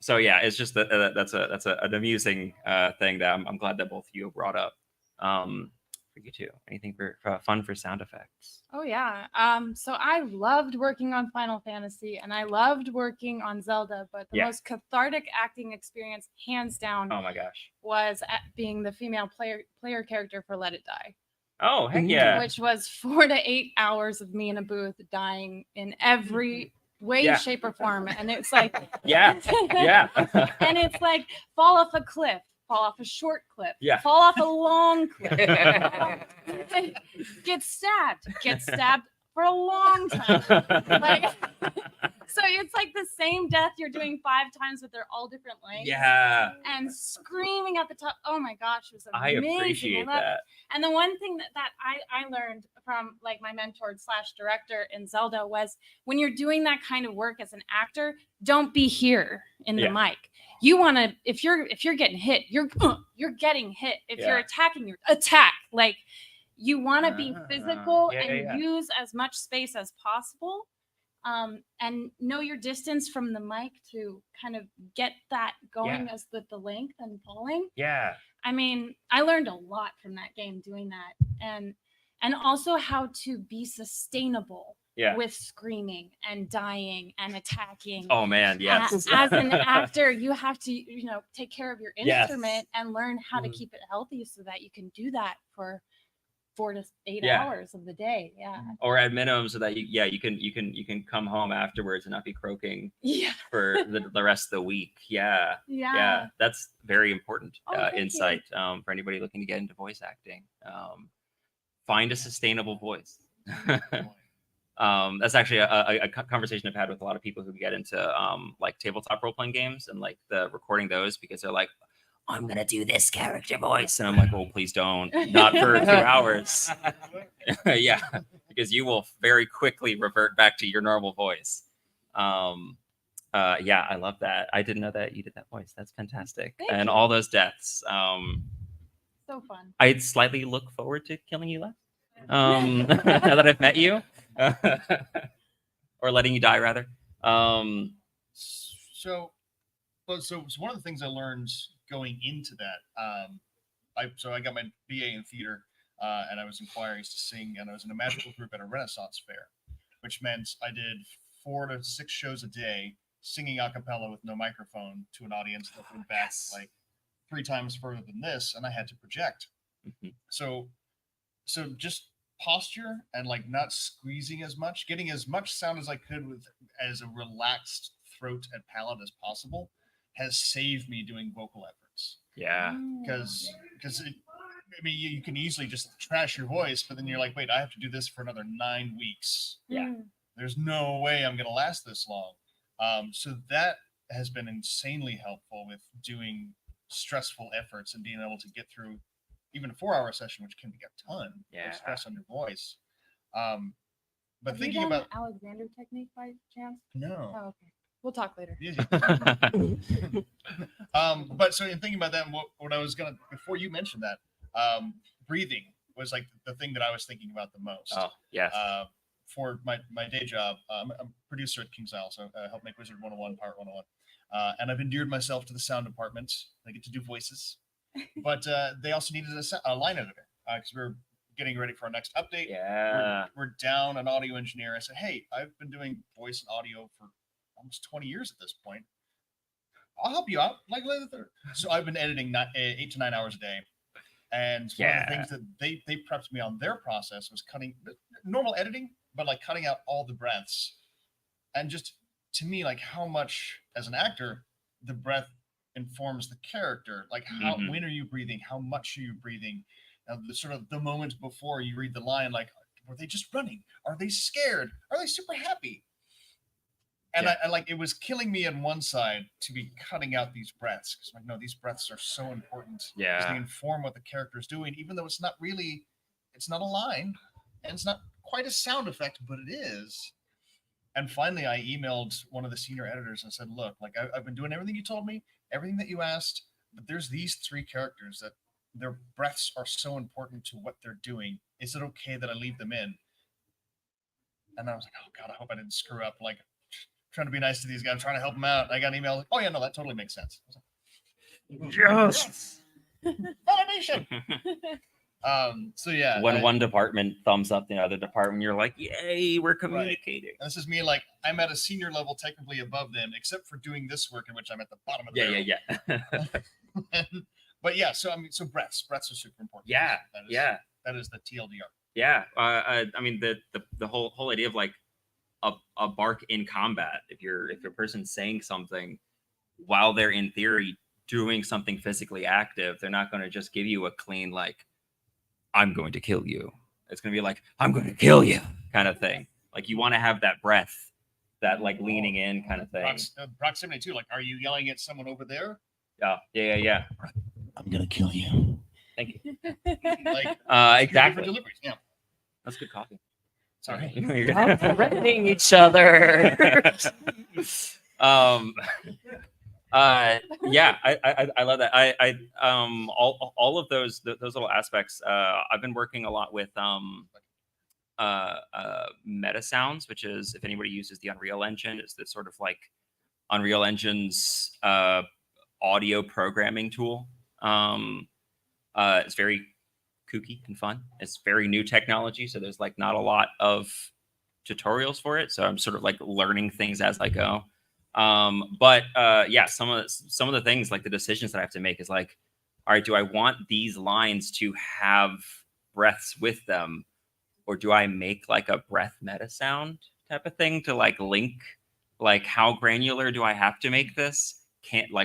Speaker 1: So yeah, it's just that's an amusing thing that I'm glad that both of you brought up. For you too, anything for fun for sound effects?
Speaker 4: Oh yeah. So I loved working on Final Fantasy and I loved working on Zelda, but the most cathartic acting experience, hands down,
Speaker 1: Oh my gosh.
Speaker 4: was at being the female player character for Let It Die.
Speaker 1: Oh heck yeah.
Speaker 4: Which was 4 to 8 hours of me in a booth dying in every way, shape, or form. And it's like
Speaker 1: yeah.
Speaker 4: and it's like fall off a cliff, fall off a short cliff, fall off a long cliff, get stabbed for a long time. Like, so it's like the same death you're doing 5 times, but they're all different lengths.
Speaker 1: Yeah.
Speaker 4: And screaming at the top. Oh my gosh, it was amazing.
Speaker 1: I appreciate that.
Speaker 4: And the one thing that I learned from like my mentor / director in Zelda was, when you're doing that kind of work as an actor, don't be here in the mic. You want to, if you're getting hit, you're getting hit. If you're attacking, you're attack. Like, you want to be physical and use as much space as possible. And know your distance from the mic to kind of get that going as with the length and falling.
Speaker 1: Yeah.
Speaker 4: I mean, I learned a lot from that game doing that, and also how to be sustainable with screaming and dying and attacking.
Speaker 1: Oh man, yes.
Speaker 4: As an actor, you have to, take care of your instrument and learn how to keep it healthy so that you can do that for 4 to 8 hours of the day. Yeah.
Speaker 1: Or at minimum, so that you can come home afterwards and not be croaking for the rest of the week. Yeah. That's very important insight for anybody looking to get into voice acting. Find a sustainable voice. That's actually a conversation I've had with a lot of people who get into like tabletop role-playing games and like the recording those, because they're like, I'm gonna do this character voice, and I'm like, well, please don't, not for 2 hours. Yeah, because you will very quickly revert back to your normal voice. Yeah, I love that. I didn't know that you did that voice. That's fantastic.
Speaker 4: Thank
Speaker 1: and
Speaker 4: you.
Speaker 1: all those deaths.
Speaker 4: So fun.
Speaker 1: I'd slightly look forward to killing you less. Now that I've met you, or letting you die rather.
Speaker 5: So one of the things I learned going into that, I got my BA in theater, and I was in choirs to sing, and I was in a magical group at a Renaissance fair, which meant I did 4 to 6 shows a day, singing a cappella with no microphone to an audience that went back like 3 times further than this, and I had to project. So just posture and like not squeezing as much, getting as much sound as I could with as a relaxed throat and palate as possible has saved me doing vocal efforts.
Speaker 1: Yeah.
Speaker 5: Because you can easily just trash your voice, but then you're like, wait, I have to do this for another 9 weeks.
Speaker 1: Yeah.
Speaker 5: There's no way I'm going to last this long. So that has been insanely helpful with doing stressful efforts and being able to get through even a 4-hour session, which can be a ton of stress on your voice. But
Speaker 4: Have
Speaker 5: thinking
Speaker 4: you done
Speaker 5: about
Speaker 4: the Alexander technique by chance?
Speaker 5: no.
Speaker 4: Oh, okay. We'll talk later.
Speaker 5: But so in thinking about that, what I was gonna, before you mentioned that, breathing was like the thing that I was thinking about the most.
Speaker 1: Oh yes.
Speaker 5: For my day job, I'm a producer at King's Isle, so I help make Wizard 101, Part 101. And I've endeared myself to the sound department. I get to do voices, but they also needed a line editor because we were getting ready for our next update.
Speaker 1: Yeah.
Speaker 5: We're down an audio engineer. I said, hey, I've been doing voice and audio for almost 20 years at this point. I'll help you out. So I've been editing 8 to 9 hours a day. And one of the things that they prepped me on their process was cutting normal editing, but like cutting out all the breaths. And just to me, like how much as an actor, the breath informs the character. Like how, when are you breathing? How much are you breathing? The sort of the moment before you read the line, like, were they just running? Are they scared? Are they super happy? And I like, it was killing me on one side to be cutting out these breaths. Cause like, no, these breaths are so important. Because they inform what the character is doing, even though it's not a line and it's not quite a sound effect, but it is. And finally I emailed one of the senior editors and said, look, like I've been doing everything you told me, everything that you asked, but there's these 3 characters that their breaths are so important to what they're doing. Is it okay that I leave them in? And I was like, oh God, I hope I didn't screw up. Like, trying to be nice to these guys. I'm trying to help them out. I got an email like, oh yeah, no, that totally makes sense.
Speaker 1: Yes.
Speaker 5: Validation. So yeah.
Speaker 1: When one department thumbs up the other department, you're like, yay, we're communicating.
Speaker 5: And this is me, like, I'm at a senior level technically above them, except for doing this work in which I'm at the bottom of the barrel. But yeah, so I mean, so breaths are super important. That is the TLDR.
Speaker 1: Yeah. I mean, the whole idea of like a bark in combat, if a person's saying something while they're in theory doing something physically active, they're not going to just give you a clean like, I'm going to kill you. It's going to be like, I'm going to kill you kind of thing. Like you want to have that breath, that like leaning in kind of thing.
Speaker 5: Proximity too. Like, are you yelling at someone over there?
Speaker 1: Yeah.
Speaker 2: I'm gonna kill you.
Speaker 1: Thank you.
Speaker 5: Like
Speaker 1: Exactly.
Speaker 5: deliveries. Yeah.
Speaker 1: That's good coffee.
Speaker 5: Sorry.
Speaker 6: Stop threatening each other.
Speaker 1: Yeah, I love that. All of those little aspects. I've been working a lot with meta sounds, which is, if anybody uses the Unreal Engine, it's this sort of like Unreal Engine's audio programming tool. It's very kooky and fun. It's very new technology, so there's like not a lot of tutorials for it. So I'm sort of like learning things as I go. But yeah, some of the things, like the decisions that I have to make is like, all right, do I want these lines to have breaths with them, or do I make like a breath meta sound type of thing to like link, like how granular do I have to make this?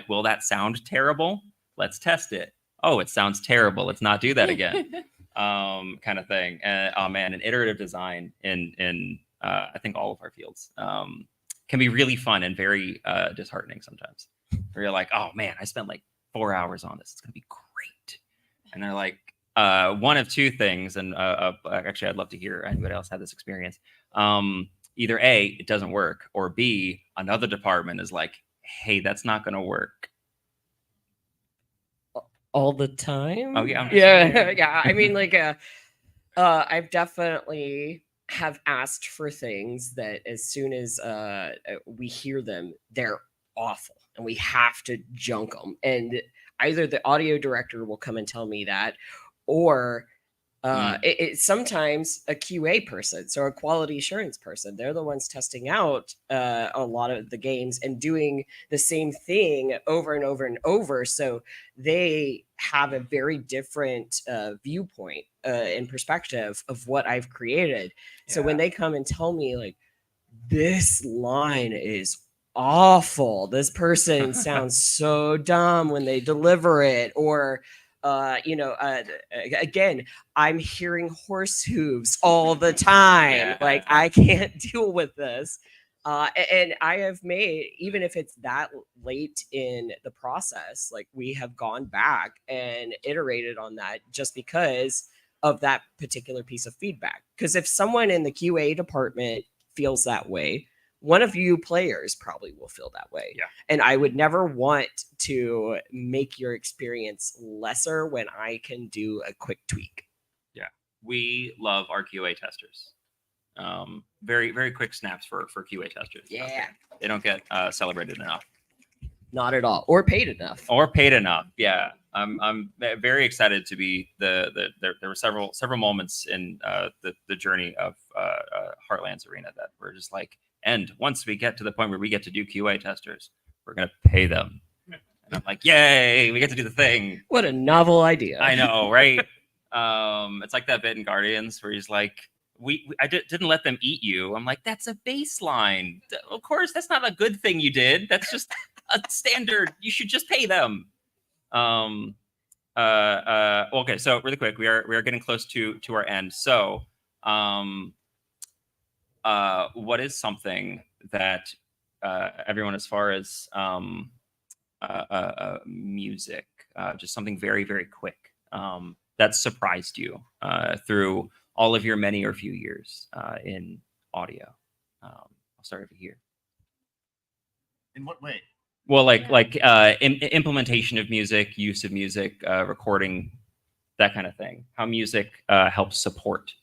Speaker 1: Will that sound terrible? Let's test it. Oh, it sounds terrible. Let's not do that again. Kind of thing. Oh man, an iterative design in I think all of our fields can be really fun and very disheartening sometimes. Where you're like, oh man, I spent like 4 hours on this. It's gonna be great. And they're like, one of two things. And actually, I'd love to hear anybody else have this experience. Either A, it doesn't work, or B, another department is like, hey, that's not gonna work.
Speaker 6: All the time.
Speaker 1: Oh yeah.
Speaker 6: Yeah. I mean, like, I've definitely have asked for things that as soon as we hear them, they're awful, and we have to junk them. And either the audio director will come and tell me that, or it's sometimes a QA person, so a quality assurance person. They're the ones testing out a lot of the games and doing the same thing over and over and over. So they have a very different viewpoint and perspective of what I've created. Yeah. So when they come and tell me like, this line is awful, this person sounds so dumb when they deliver it, or again, I'm hearing horse hooves all the time. Yeah. Like, I can't deal with this. And I have made, even if it's that late in the process, like we have gone back and iterated on that just because of that particular piece of feedback. Because if someone in the QA department feels that way, one of you players probably will feel that way.
Speaker 1: Yeah.
Speaker 6: And I would never want to make your experience lesser when I can do a quick tweak.
Speaker 1: Yeah. We love our QA testers. Very, very quick snaps for QA testers.
Speaker 6: Yeah.
Speaker 1: They don't get celebrated enough.
Speaker 6: Not at all. Or paid enough.
Speaker 1: Yeah. I'm very excited to be there were several moments in the journey of Heartlands Arena that were just like, And once we get to the point where we get to do QA testers, we're gonna pay them. And I'm like, yay, we get to do the thing.
Speaker 6: What a novel idea.
Speaker 1: I know, right? It's like that bit in Guardians where he's like, didn't let them eat you. I'm like, that's a baseline. Of course, that's not a good thing you did. That's just a standard. You should just pay them. Okay, so really quick, we are getting close to our end. So, what is something that everyone, as far as music, just something very, very quick, that surprised you through all of your many or few years in audio? I'll start over here.
Speaker 5: In what way?
Speaker 1: Well, implementation of music, use of music, recording, that kind of thing. How music helps support.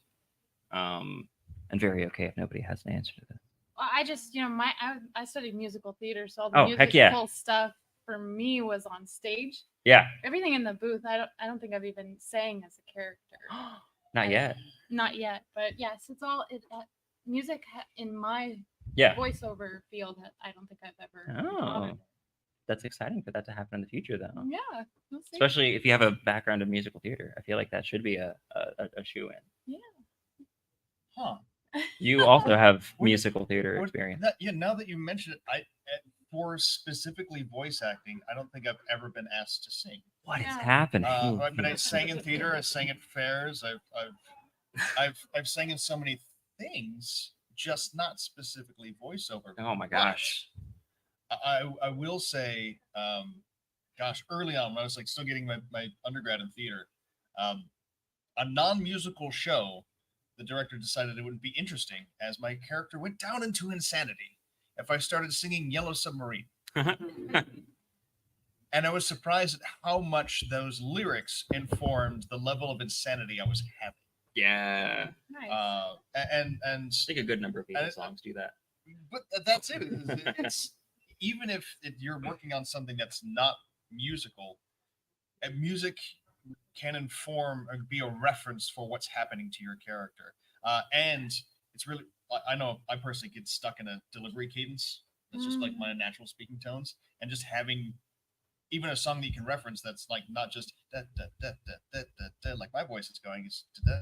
Speaker 1: And very okay if nobody has an answer to that.
Speaker 4: Well, I just, I studied musical theater, so all
Speaker 1: Oh,
Speaker 4: the
Speaker 1: heck
Speaker 4: musical
Speaker 1: yeah.
Speaker 4: stuff for me was on stage.
Speaker 1: Yeah,
Speaker 4: Everything in the booth, I don't think I've even sang as a character.
Speaker 1: not yet.
Speaker 4: Not yet, but yes, it's all music in my
Speaker 1: Yeah,
Speaker 4: voiceover field. I don't think I've ever.
Speaker 1: Oh.
Speaker 4: encountered it.
Speaker 1: that's exciting for that to happen in the future, though.
Speaker 4: Yeah, we'll see.
Speaker 1: Especially if you have a background in musical theater. I feel like that should be a shoe in.
Speaker 5: Huh.
Speaker 1: You also have
Speaker 5: What-
Speaker 1: musical theater
Speaker 5: what-
Speaker 1: experience.
Speaker 5: Now that you mention it, for specifically voice acting, I don't think I've ever been asked to sing.
Speaker 1: What is
Speaker 4: Yeah.
Speaker 1: happening?
Speaker 5: I mean, I sang in theater. I sang at fairs. I've sang in so many things, just not specifically voiceover.
Speaker 1: Oh my
Speaker 5: But
Speaker 1: gosh.
Speaker 5: I will say, gosh, early on when I was like still getting my undergrad in theater, a non-musical show, the director decided it wouldn't be interesting as my character went down into insanity if I started singing Yellow Submarine. And I was surprised at how much those lyrics informed the level of insanity I was having.
Speaker 1: Yeah.
Speaker 4: Nice.
Speaker 5: And
Speaker 1: I think a good number of
Speaker 5: And
Speaker 1: Beatles
Speaker 5: it-
Speaker 1: songs do that.
Speaker 5: but that's it. It's even if you're working on something that's not musical, and music can inform or be a reference for what's happening to your character. And it's really, I know I personally get stuck in a delivery cadence. That's just like my natural speaking tones, and just having even a song that you can reference that's like not just da da da da da da, da like my voice is going is da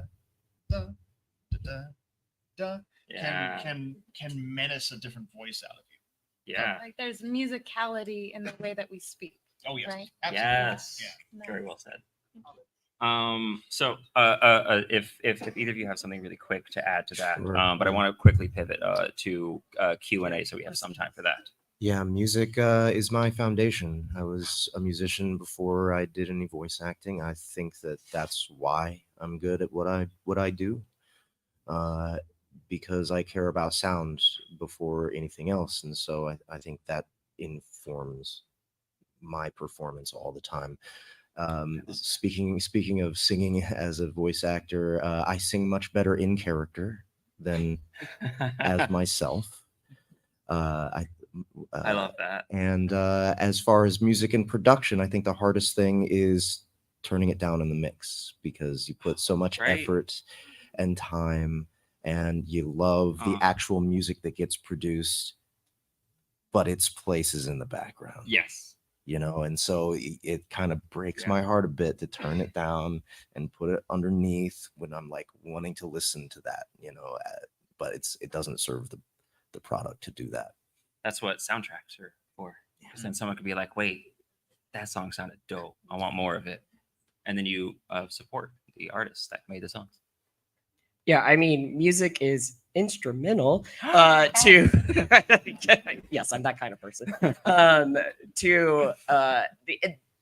Speaker 5: da da da da da
Speaker 1: Yeah.
Speaker 5: can menace a different voice out of you.
Speaker 1: Yeah.
Speaker 4: Like there's musicality in the way that we speak.
Speaker 5: Oh yes,
Speaker 4: Right.
Speaker 5: absolutely.
Speaker 1: Yes.
Speaker 5: Yeah.
Speaker 1: Very well said. So if either of you have something really quick to add to that,
Speaker 3: Sure.
Speaker 1: but I want to quickly pivot to Q&A, so we have some time for that.
Speaker 3: Yeah, music is my foundation. I was a musician before I did any voice acting. I think that that's why I'm good at what I do, because I care about sound before anything else, and so I think that informs my performance all the time. Speaking of singing as a voice actor, I sing much better in character than as myself.
Speaker 1: I love that.
Speaker 3: And as far as music and production, I think the hardest thing is turning it down in the mix, because you put so much
Speaker 1: Right.
Speaker 3: effort and time, and you love the actual music that gets produced, but its place is in the background.
Speaker 1: Yes.
Speaker 3: And so it kind of breaks
Speaker 1: Yeah.
Speaker 3: my heart a bit to turn it down and put it underneath when I'm like wanting to listen to that, but it doesn't serve the product to do that.
Speaker 1: That's what soundtracks are for. Because then someone could be like, wait, that song sounded dope. I want more of it. And then you support the artists that made the songs.
Speaker 6: Yeah, I mean, music is instrumental to yes, I'm that kind of person. To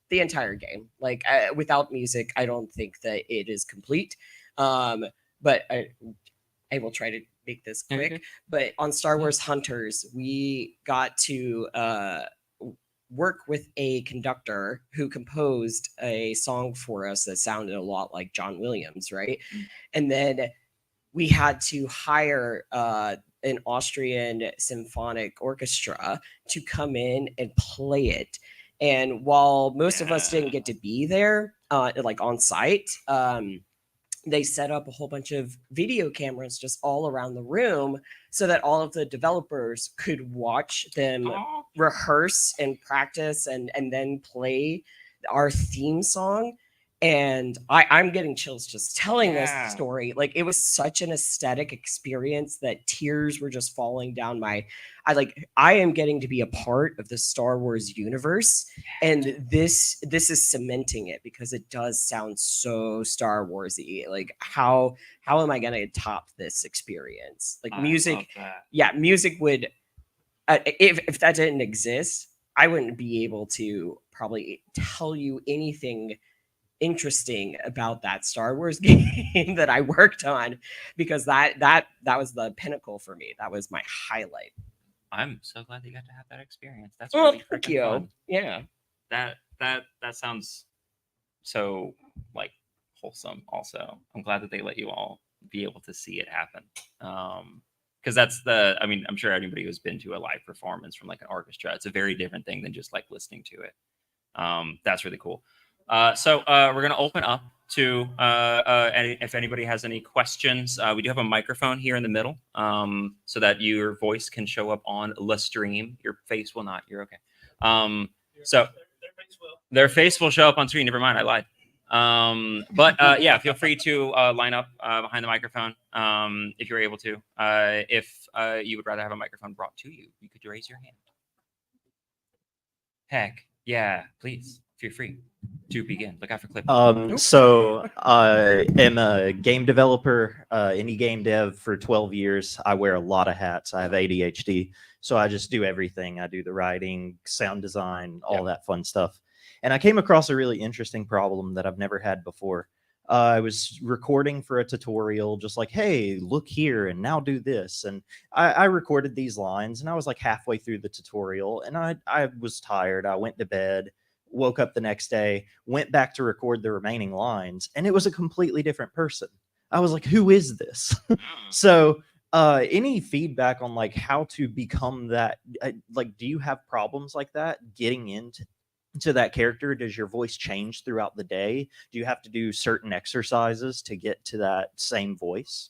Speaker 6: the entire game. Like without music, I don't think that it is complete. But I will try to make this quick.
Speaker 1: Okay.
Speaker 6: But on Star Wars Hunters, we got to work with a conductor who composed a song for us that sounded a lot like John Williams, right? And then we had to hire an Austrian symphonic orchestra to come in and play it. And while most of us didn't get to be there, like on site, they set up a whole bunch of video cameras just all around the room so that all of the developers could watch them
Speaker 1: Aw.
Speaker 6: rehearse and practice and then play our theme song. And I'm getting chills just telling
Speaker 1: Yeah.
Speaker 6: this story. Like, it was such an aesthetic experience that tears were just falling down my. I am getting to be a part of the Star Wars universe, and this is cementing it because it does sound so Star Warsy. Like, how am I gonna top this experience? Like,
Speaker 1: I
Speaker 6: music,
Speaker 1: love that.
Speaker 6: yeah, music would. If that didn't exist, I wouldn't be able to probably tell you anything interesting about that Star Wars game that I worked on, because that was the pinnacle for me. That was my highlight.
Speaker 1: I'm so glad that you got to have that experience. That's
Speaker 6: Well,
Speaker 1: really
Speaker 6: thank
Speaker 1: freaking
Speaker 6: you.
Speaker 1: fun.
Speaker 6: Yeah.
Speaker 1: That sounds so like wholesome. Also, I'm glad that they let you all be able to see it happen. Because I mean, I'm sure anybody who's been to a live performance from like an orchestra, it's a very different thing than just like listening to it. That's really cool. So we're gonna open up to if anybody has any questions. We do have a microphone here in the middle, so that your voice can show up on the stream. Your face will not. You're okay. So their face will show up on screen. Never mind, I lied. But yeah, feel free to line up behind the microphone if you're able to. If you would rather have a microphone brought to you, you could raise your hand. Heck, yeah, please, feel free to begin. Look out for clip.
Speaker 7: So I am a game developer, indie game dev for 12 years. I wear a lot of hats. I have ADHD, so I just do everything. I do the writing, sound design, all that fun stuff. And I came across a really interesting problem that I've never had before. I was recording for a tutorial, just like, hey, look here and now do this. And I recorded these lines, and I was like halfway through the tutorial, and I was tired. I went to bed, woke up the next day, went back to record the remaining lines, and it was a completely different person. I was like, who is this? So any feedback on like how to become that? Like, do you have problems like that getting into that character? Does your voice change throughout the day? Do you have to do certain exercises to get to that same voice?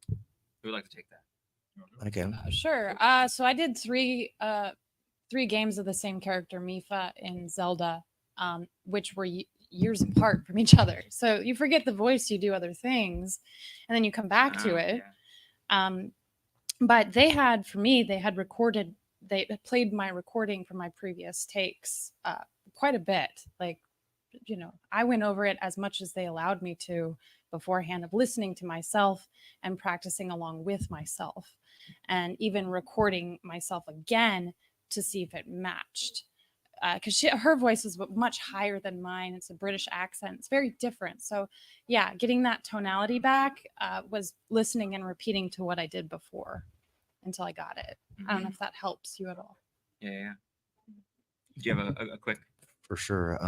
Speaker 1: Who would like to take that?
Speaker 3: Again,
Speaker 4: Sure. So I did three games of the same character, Mifa and Zelda, which were years apart from each other. So you forget the voice, you do other things, and then you come back to it.
Speaker 1: Yeah.
Speaker 4: But they had recorded. They played my recording from my previous takes quite a bit. Like, I went over it as much as they allowed me to beforehand, of listening to myself and practicing along with myself, and even recording myself again to see if it matched. Because her voice was much higher than mine. It's a British accent. It's very different. So yeah, getting that tonality back was listening and repeating to what I did before until I got it. I don't know if that helps you at all.
Speaker 1: Yeah. Do you have a quick?
Speaker 3: for sure.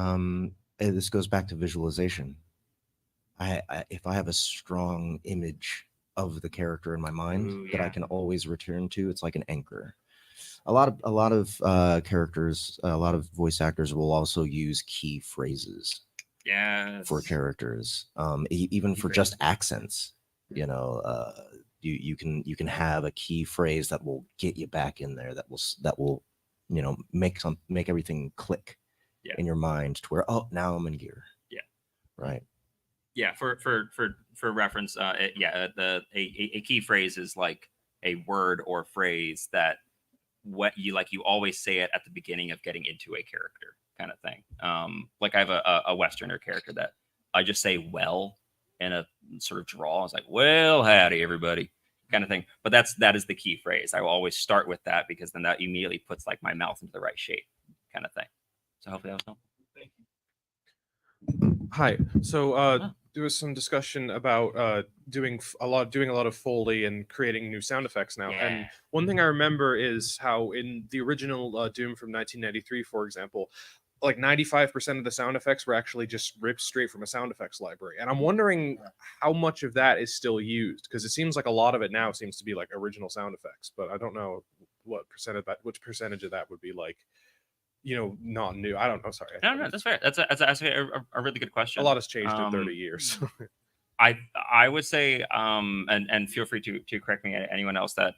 Speaker 3: This goes back to visualization. If I have a strong image of the character in my mind
Speaker 1: Ooh,
Speaker 3: that I
Speaker 1: yeah.
Speaker 3: can always return to, it's like an anchor. A lot of characters, a lot of voice actors will also use key phrases
Speaker 1: Yes.
Speaker 3: for characters, even
Speaker 1: Key
Speaker 3: for just
Speaker 1: phrases.
Speaker 3: accents. You can have a key phrase that will get you back in there, that will make everything click
Speaker 1: Yeah.
Speaker 3: in your mind to where, oh, now I'm in gear.
Speaker 1: Yeah.
Speaker 3: Right.
Speaker 1: Yeah. For reference, a key phrase is like a word or phrase that you always say it at the beginning of getting into a character, kind of thing. Like I have a Westerner character that I just say well in a sort of drawl. It's like, well, howdy everybody, kind of thing. But that is the key phrase. I will always start with that because then that immediately puts like my mouth into the right shape, kind of thing. So hopefully that was helpful.
Speaker 8: Hi. So
Speaker 1: Wow.
Speaker 8: there was some discussion about doing a lot of Foley and creating new sound effects now. And
Speaker 1: Yeah.
Speaker 8: one thing I remember is how in the original Doom from 1993, for example, like 95% of the sound effects were actually just ripped straight from a sound effects library. And I'm wondering how much of that is still used, because it seems like a lot of it now seems to be like original sound effects, but I don't know which percentage of that would be like, not new. I don't know. Sorry.
Speaker 1: No, that's fair. That's a really good question.
Speaker 8: A lot has changed in
Speaker 1: Um,
Speaker 8: 30 years.
Speaker 1: I would say, and feel free to correct me, anyone else that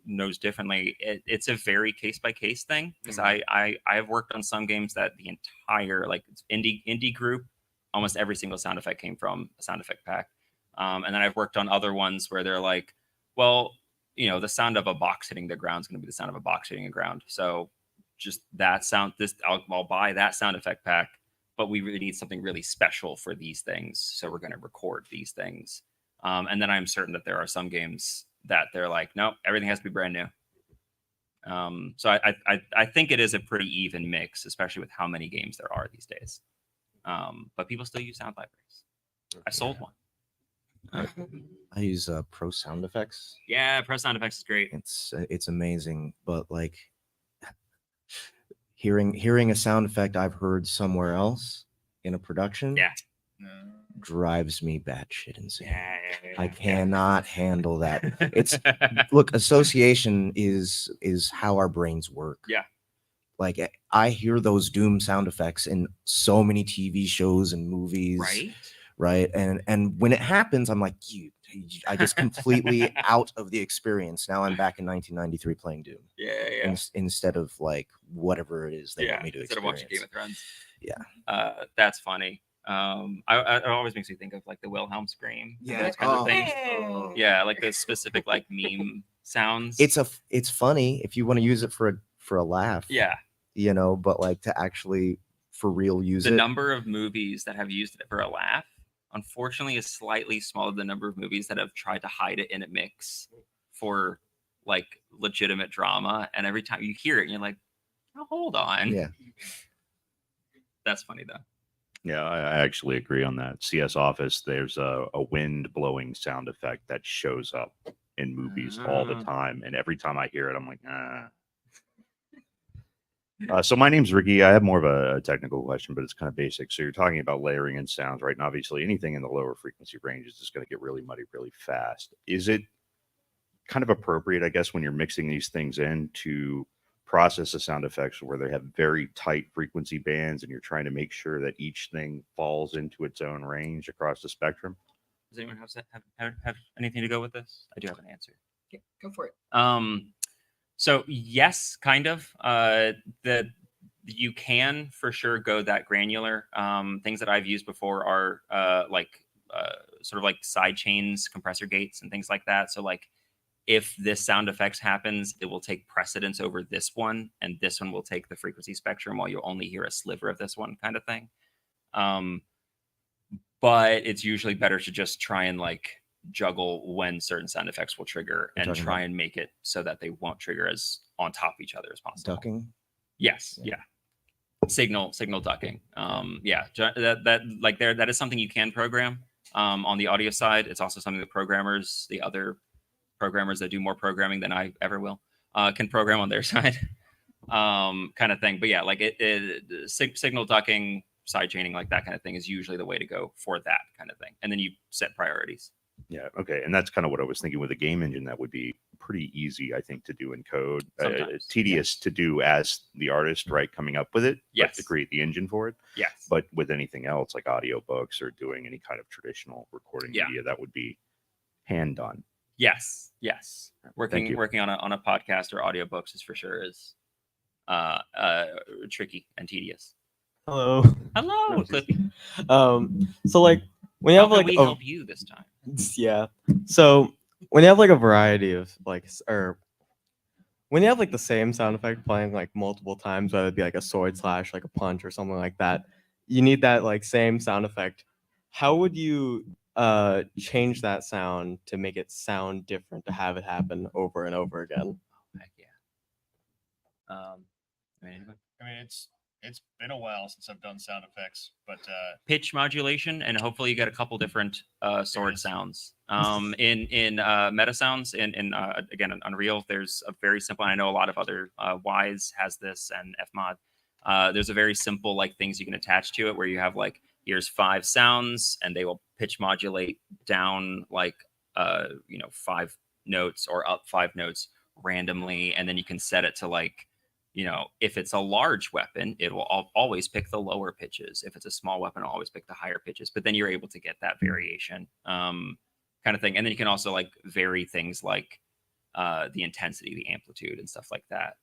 Speaker 1: knows differently. It's a very case by case thing because I have worked on some games that the entire like indie group, almost every single sound effect came from a sound effect pack, and then I've worked on other ones where they're like, well, the sound of a box hitting the ground is going to be the sound of a box hitting the ground, so just that sound. I'll buy that sound effect pack. But we really need something really special for these things. So we're going to record these things. And then I'm certain that there are some games that they're like, nope, everything has to be brand new. So I think it is a pretty even mix, especially with how many games there are these days. But people still use sound libraries. I sold one.
Speaker 3: I use Pro Sound Effects.
Speaker 1: Yeah, Pro Sound Effects is great.
Speaker 3: It's amazing, but like hearing a sound effect I've heard somewhere else in a production,
Speaker 1: Yeah.
Speaker 3: drives me batshit insane.
Speaker 1: Yeah.
Speaker 3: I cannot handle that. It's look, association is how our brains work.
Speaker 1: Yeah.
Speaker 3: Like I hear those Doom sound effects in so many TV shows and movies.
Speaker 1: Right.
Speaker 3: And when it happens, I'm like, I just completely out of the experience. Now I'm back in 1993 playing Doom.
Speaker 1: Yeah.
Speaker 3: Instead of like whatever it is they want me to
Speaker 1: Instead
Speaker 3: experience.
Speaker 1: of watching Game of Thrones.
Speaker 3: Yeah.
Speaker 1: That's funny. It always makes me think of like the Wilhelm scream.
Speaker 3: Yeah.
Speaker 1: Those kinds of things.
Speaker 3: Oh.
Speaker 1: Yeah, like those specific like meme sounds.
Speaker 3: It's funny if you want to use it for a laugh.
Speaker 1: Yeah.
Speaker 3: But like to actually for real use
Speaker 1: The
Speaker 3: it.
Speaker 1: number of movies that have used it for a laugh, unfortunately, is slightly smaller than the number of movies that have tried to hide it in a mix for like legitimate drama. And every time you hear it, you're like, oh, hold on.
Speaker 3: Yeah.
Speaker 1: That's funny though.
Speaker 9: Yeah, I actually agree on that. CS Office, there's a wind blowing sound effect that shows up in movies all the time. And every time I hear it, I'm like, so my name's Ricky. I have more of a technical question, but it's kind of basic. So you're talking about layering in sounds, right? And obviously anything in the lower frequency range is just going to get really muddy really fast. Is it kind of appropriate, I guess, when you're mixing these things in to process the sound effects where they have very tight frequency bands and you're trying to make sure that each thing falls into its own range across the spectrum?
Speaker 1: Does anyone have anything to go with this? I do have an answer.
Speaker 6: Yeah, go for it.
Speaker 1: So yes, kind of. That you can for sure go that granular. Things that I've used before are sort of like side chains, compressor gates, and things like that. So like if this sound effects happens, it will take precedence over this one, and this one will take the frequency spectrum while you only hear a sliver of this one, kind of thing. But it's usually better to just try and like juggle when certain sound effects will trigger and try and make it so that they won't trigger as on top of each other as possible.
Speaker 3: Ducking.
Speaker 1: Yes. Yeah. Signal ducking. That is something you can program on the audio side. It's also something that the other programmers that do more programming than I ever will, can program on their side, kind of thing. But yeah, like signal ducking, side chaining, like that kind of thing is usually the way to go for that kind of thing. And then you set priorities.
Speaker 9: Yeah. Okay. And that's kind of what I was thinking with a game engine. That would be pretty easy, I think, to do in code. Tedious to do as the artist, right? Coming up with it.
Speaker 1: Yes.
Speaker 9: To create the engine for it.
Speaker 1: Yes.
Speaker 9: But with anything else like audiobooks or doing any kind of traditional recording media, that would be hand done.
Speaker 1: Yes. Working on a podcast or audiobooks is for sure is tricky and tedious.
Speaker 10: Hello,
Speaker 1: Clippy.
Speaker 10: So like when you have like
Speaker 1: we help you this time?
Speaker 10: Yeah. So when you have like a variety of like, or when you have like the same sound effect playing like multiple times, whether it be like a sword slash, like a punch or something like that, you need that like same sound effect. How would you change that sound to make it sound different, to have it happen over and over again?
Speaker 1: Heck yeah.
Speaker 5: I mean, it's been a while since I've done sound effects, but
Speaker 1: pitch modulation, and hopefully you get a couple different sword sounds. In meta sounds, in again in Unreal, there's a very simple. And I know a lot of other Wise has this and Fmod. There's a very simple like things you can attach to it where you have like here's 5 sounds and they will pitch modulate down like 5 notes or up 5 notes randomly, and then you can set it to like you know, if it's a large weapon, it will always pick the lower pitches. If it's a small weapon, it'll always pick the higher pitches. But then you're able to get that variation kind of thing. And then you can also like vary things like the intensity, the amplitude, and stuff like that.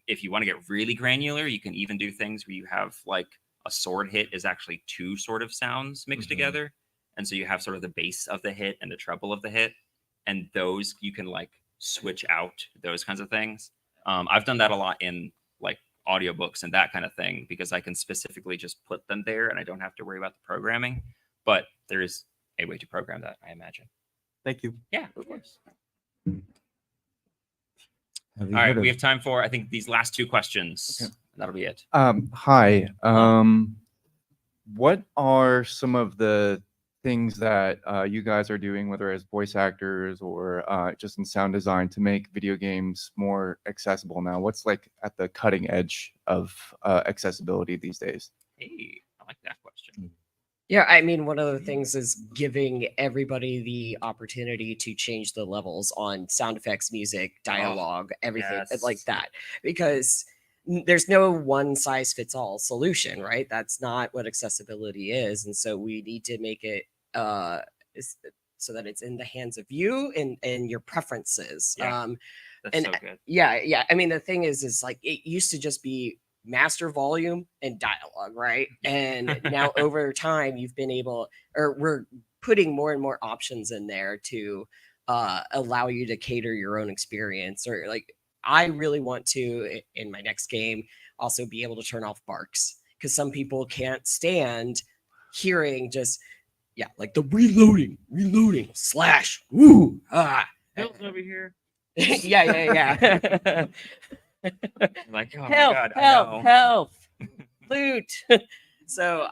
Speaker 1: If you want to get really granular, you can even do things where you have like a sword hit is actually two sort of sounds mixed together. And so you have sort of the bass of the hit and the treble of the hit. And those you can like switch out those kinds of things. I've done that a lot in like audiobooks and that kind of thing because I can specifically just put them there and I don't have to worry about the programming. But there is a way to program that, I imagine.
Speaker 10: Thank you.
Speaker 1: Yeah, of course.
Speaker 2: Have
Speaker 1: All
Speaker 2: you
Speaker 1: right,
Speaker 2: heard
Speaker 1: we
Speaker 2: of-
Speaker 1: have time for I think these last two questions.
Speaker 11: Okay.
Speaker 1: That'll be it.
Speaker 11: Hi. What are some of the things that you guys are doing, whether as voice actors or just in sound design, to make video games more accessible now? What's like at the cutting edge of accessibility these days?
Speaker 1: Hey, I like that question.
Speaker 6: Yeah, I mean, one of the things is giving everybody the opportunity to change the levels on sound effects, music, dialogue, everything like
Speaker 1: yes.
Speaker 6: that. Because there's no one size fits all solution, right? That's not what accessibility is. And so we need to make it so that it's in the hands of you and your preferences.
Speaker 1: Yeah. That's
Speaker 6: and
Speaker 1: so good.
Speaker 6: yeah. I mean, the thing is like it used to just be master volume and dialogue, right? And now over time you've been able, or we're putting more and more options in there to allow you to cater your own experience. Or like I really want to in my next game also be able to turn off barks because some people can't stand hearing just like the reloading slash woo
Speaker 1: Bill's over here.
Speaker 6: yeah.
Speaker 1: Like, oh
Speaker 6: Help,
Speaker 1: my God, I know.
Speaker 6: help, loot. So,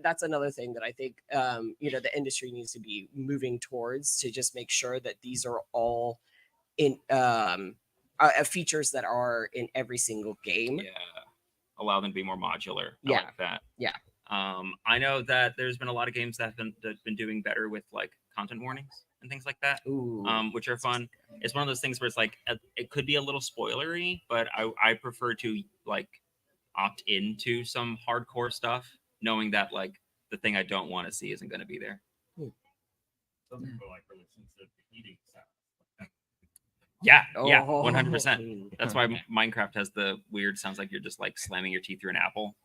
Speaker 6: that's another thing that I think, the industry needs to be moving towards to just make sure that these are all in features that are in every single game.
Speaker 1: Yeah. Allow them to be more modular. I
Speaker 6: Yeah.
Speaker 1: like that.
Speaker 6: Yeah.
Speaker 1: I know that there's been a lot of games that have been doing better with like content warnings and things like that,
Speaker 6: Ooh.
Speaker 1: which are fun. It's one of those things where it's like it could be a little spoilery, but I prefer to like opt into some hardcore stuff, knowing that like the thing I don't want to see isn't going to be there.
Speaker 9: Some people like really sensitive to eating sound.
Speaker 1: Yeah, yeah,
Speaker 6: Oh.
Speaker 1: 100%. That's why Minecraft has the weird sounds like you're just like slamming your teeth through an apple.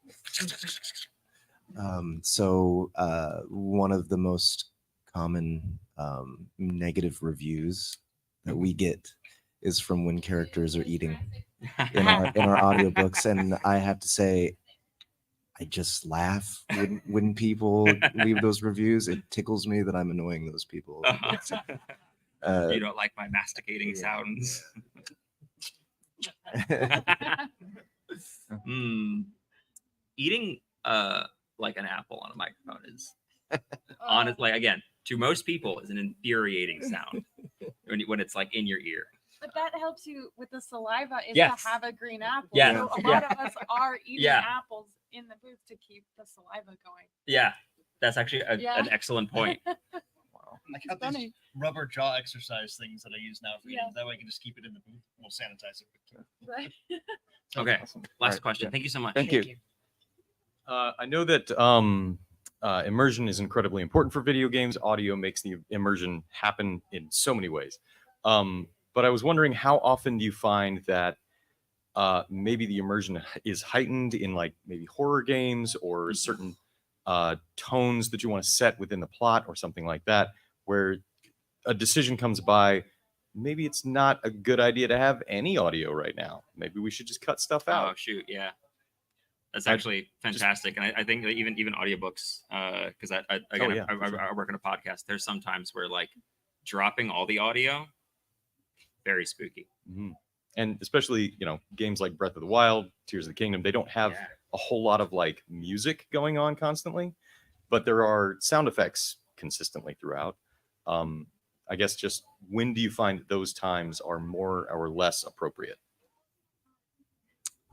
Speaker 3: So one of the most common negative reviews that we get is from when characters are eating in our audiobooks, and I have to say, I just laugh when people leave those reviews. It tickles me that I'm annoying those people.
Speaker 1: You don't like my masticating sounds. Eating like an apple on a microphone is honestly, again, to most people is an infuriating sound when it's like in your ear.
Speaker 4: But that helps you with the saliva is
Speaker 1: Yes.
Speaker 4: to have a green apple.
Speaker 1: Yeah.
Speaker 4: So a lot of us are eating
Speaker 1: Yeah.
Speaker 4: apples in the booth to keep the saliva going.
Speaker 1: Yeah, that's actually
Speaker 4: Yeah.
Speaker 1: an excellent point.
Speaker 5: I got these
Speaker 4: Funny.
Speaker 5: rubber jaw exercise things that I use now for eating.
Speaker 4: Yeah.
Speaker 5: That way I can just keep it in the booth. We'll sanitize it.
Speaker 4: Right.
Speaker 1: Okay,
Speaker 11: Awesome.
Speaker 1: last
Speaker 11: All right,
Speaker 1: question.
Speaker 11: yeah.
Speaker 1: Thank you so much.
Speaker 11: Thank you.
Speaker 12: I know that immersion is incredibly important for video games. Audio makes the immersion happen in so many ways. But I was wondering, how often do you find that maybe the immersion is heightened in like maybe horror games or certain tones that you want to set within the plot or something like that, where a decision comes by, maybe it's not a good idea to have any audio right now. Maybe we should just cut stuff
Speaker 1: Oh
Speaker 12: out.
Speaker 1: shoot, yeah, that's actually fantastic, and I think that even audiobooks, because I work on a podcast. There's some times where like dropping all the audio, very spooky.
Speaker 12: Mhm. And especially, games like Breath of the Wild, Tears of the Kingdom, they don't have a whole lot of like music going on constantly, but there are sound effects consistently throughout. I guess just when do you find that those times are more or less appropriate?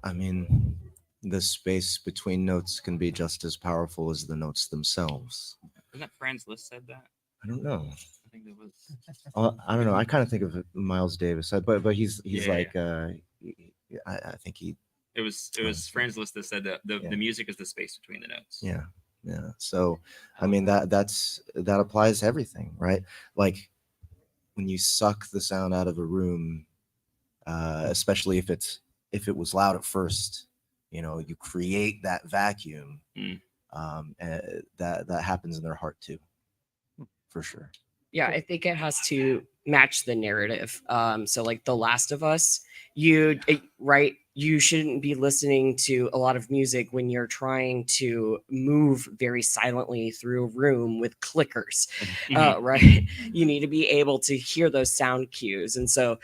Speaker 3: I mean, the space between notes can be just as powerful as the notes themselves.
Speaker 1: Isn't that Franz Liszt said that?
Speaker 3: I don't know.
Speaker 1: I think it was.
Speaker 3: I don't know. I kind of think of Miles Davis, but he's
Speaker 1: Yeah,
Speaker 3: like I think he.
Speaker 1: It was Franz Liszt that said that the
Speaker 3: Yeah.
Speaker 1: music is the space between the notes.
Speaker 3: Yeah. Yeah. So, I mean, that applies to everything, right? Like when you suck the sound out of a room, especially if it was loud at first, you create that vacuum. And that happens in their heart too, for sure.
Speaker 6: Yeah, I think it has to match the narrative. So like The Last of Us, right? You shouldn't be listening to a lot of music when you're trying to move very silently through a room with clickers, right? You need to be able to hear those sound cues, and so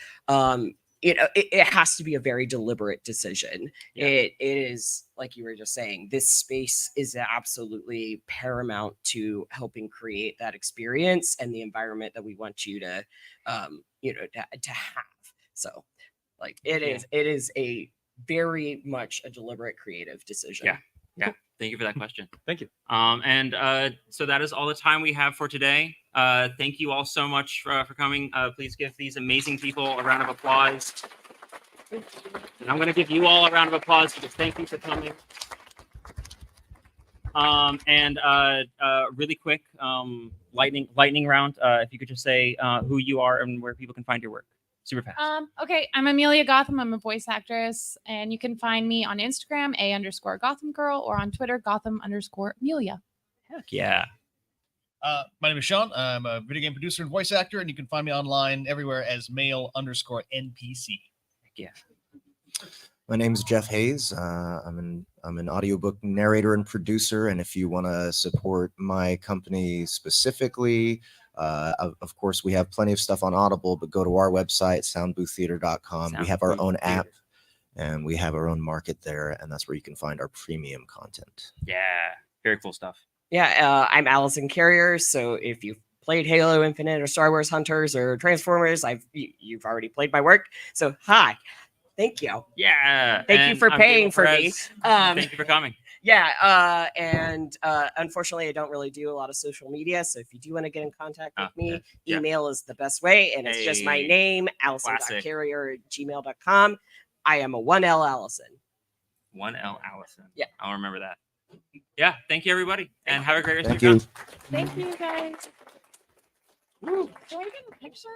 Speaker 6: it has to be a very deliberate decision.
Speaker 1: Yeah.
Speaker 6: It is, like you were just saying, this space is absolutely paramount to helping create that experience and the environment that we want you to to have. So like it is a very much a deliberate creative decision.
Speaker 1: Yeah. Thank you for that question.
Speaker 12: Thank you.
Speaker 1: So that is all the time we have for today. Thank you all so much for coming. Please give these amazing people a round of applause. And I'm going to give you all a round of applause because thank you for coming. Really quick, lightning round. If you could just say who you are and where people can find your work. Super fast.
Speaker 4: Okay, I'm Amelia Gotham. I'm a voice actress, and you can find me on Instagram, _GothamGirl, or on Twitter, Gotham_Amelia.
Speaker 1: Heck yeah.
Speaker 5: My name is Sean. I'm a video game producer and voice actor, and you can find me online everywhere as male_NPC.
Speaker 1: Heck yeah.
Speaker 3: My name is Jeff Hayes. I'm an audiobook narrator and producer, and if you want to support my company specifically, of course, we have plenty of stuff on Audible, but go to our website, soundbooththeater.com. We have our own app, and we have our own market there, and that's where you can find our premium content.
Speaker 1: Yeah. Very cool stuff.
Speaker 6: Yeah, I'm Allison Carrier. So if you've played Halo Infinite or Star Wars Hunters or Transformers, you've already played my work. So hi, thank you.
Speaker 1: Yeah.
Speaker 6: Thank you
Speaker 1: and
Speaker 6: for
Speaker 1: I'm
Speaker 6: paying
Speaker 1: Gabriel
Speaker 6: for me.
Speaker 1: Perez. Thank you for coming.
Speaker 6: Yeah, and unfortunately, I don't really do a lot of social media. So if you do want to get in contact with me,
Speaker 1: yeah.
Speaker 6: email is the best way, and it's just my
Speaker 1: Hey,
Speaker 6: name, allison.carrier@gmail.com. I am a 1L Allison.
Speaker 1: 1L Allison.
Speaker 6: Yeah.
Speaker 1: I'll remember that. Yeah. Thank you, everybody, and have a great rest
Speaker 3: Thank
Speaker 1: of your
Speaker 3: you.
Speaker 1: time.
Speaker 4: Thank you, guys. Woo. Do I get a picture?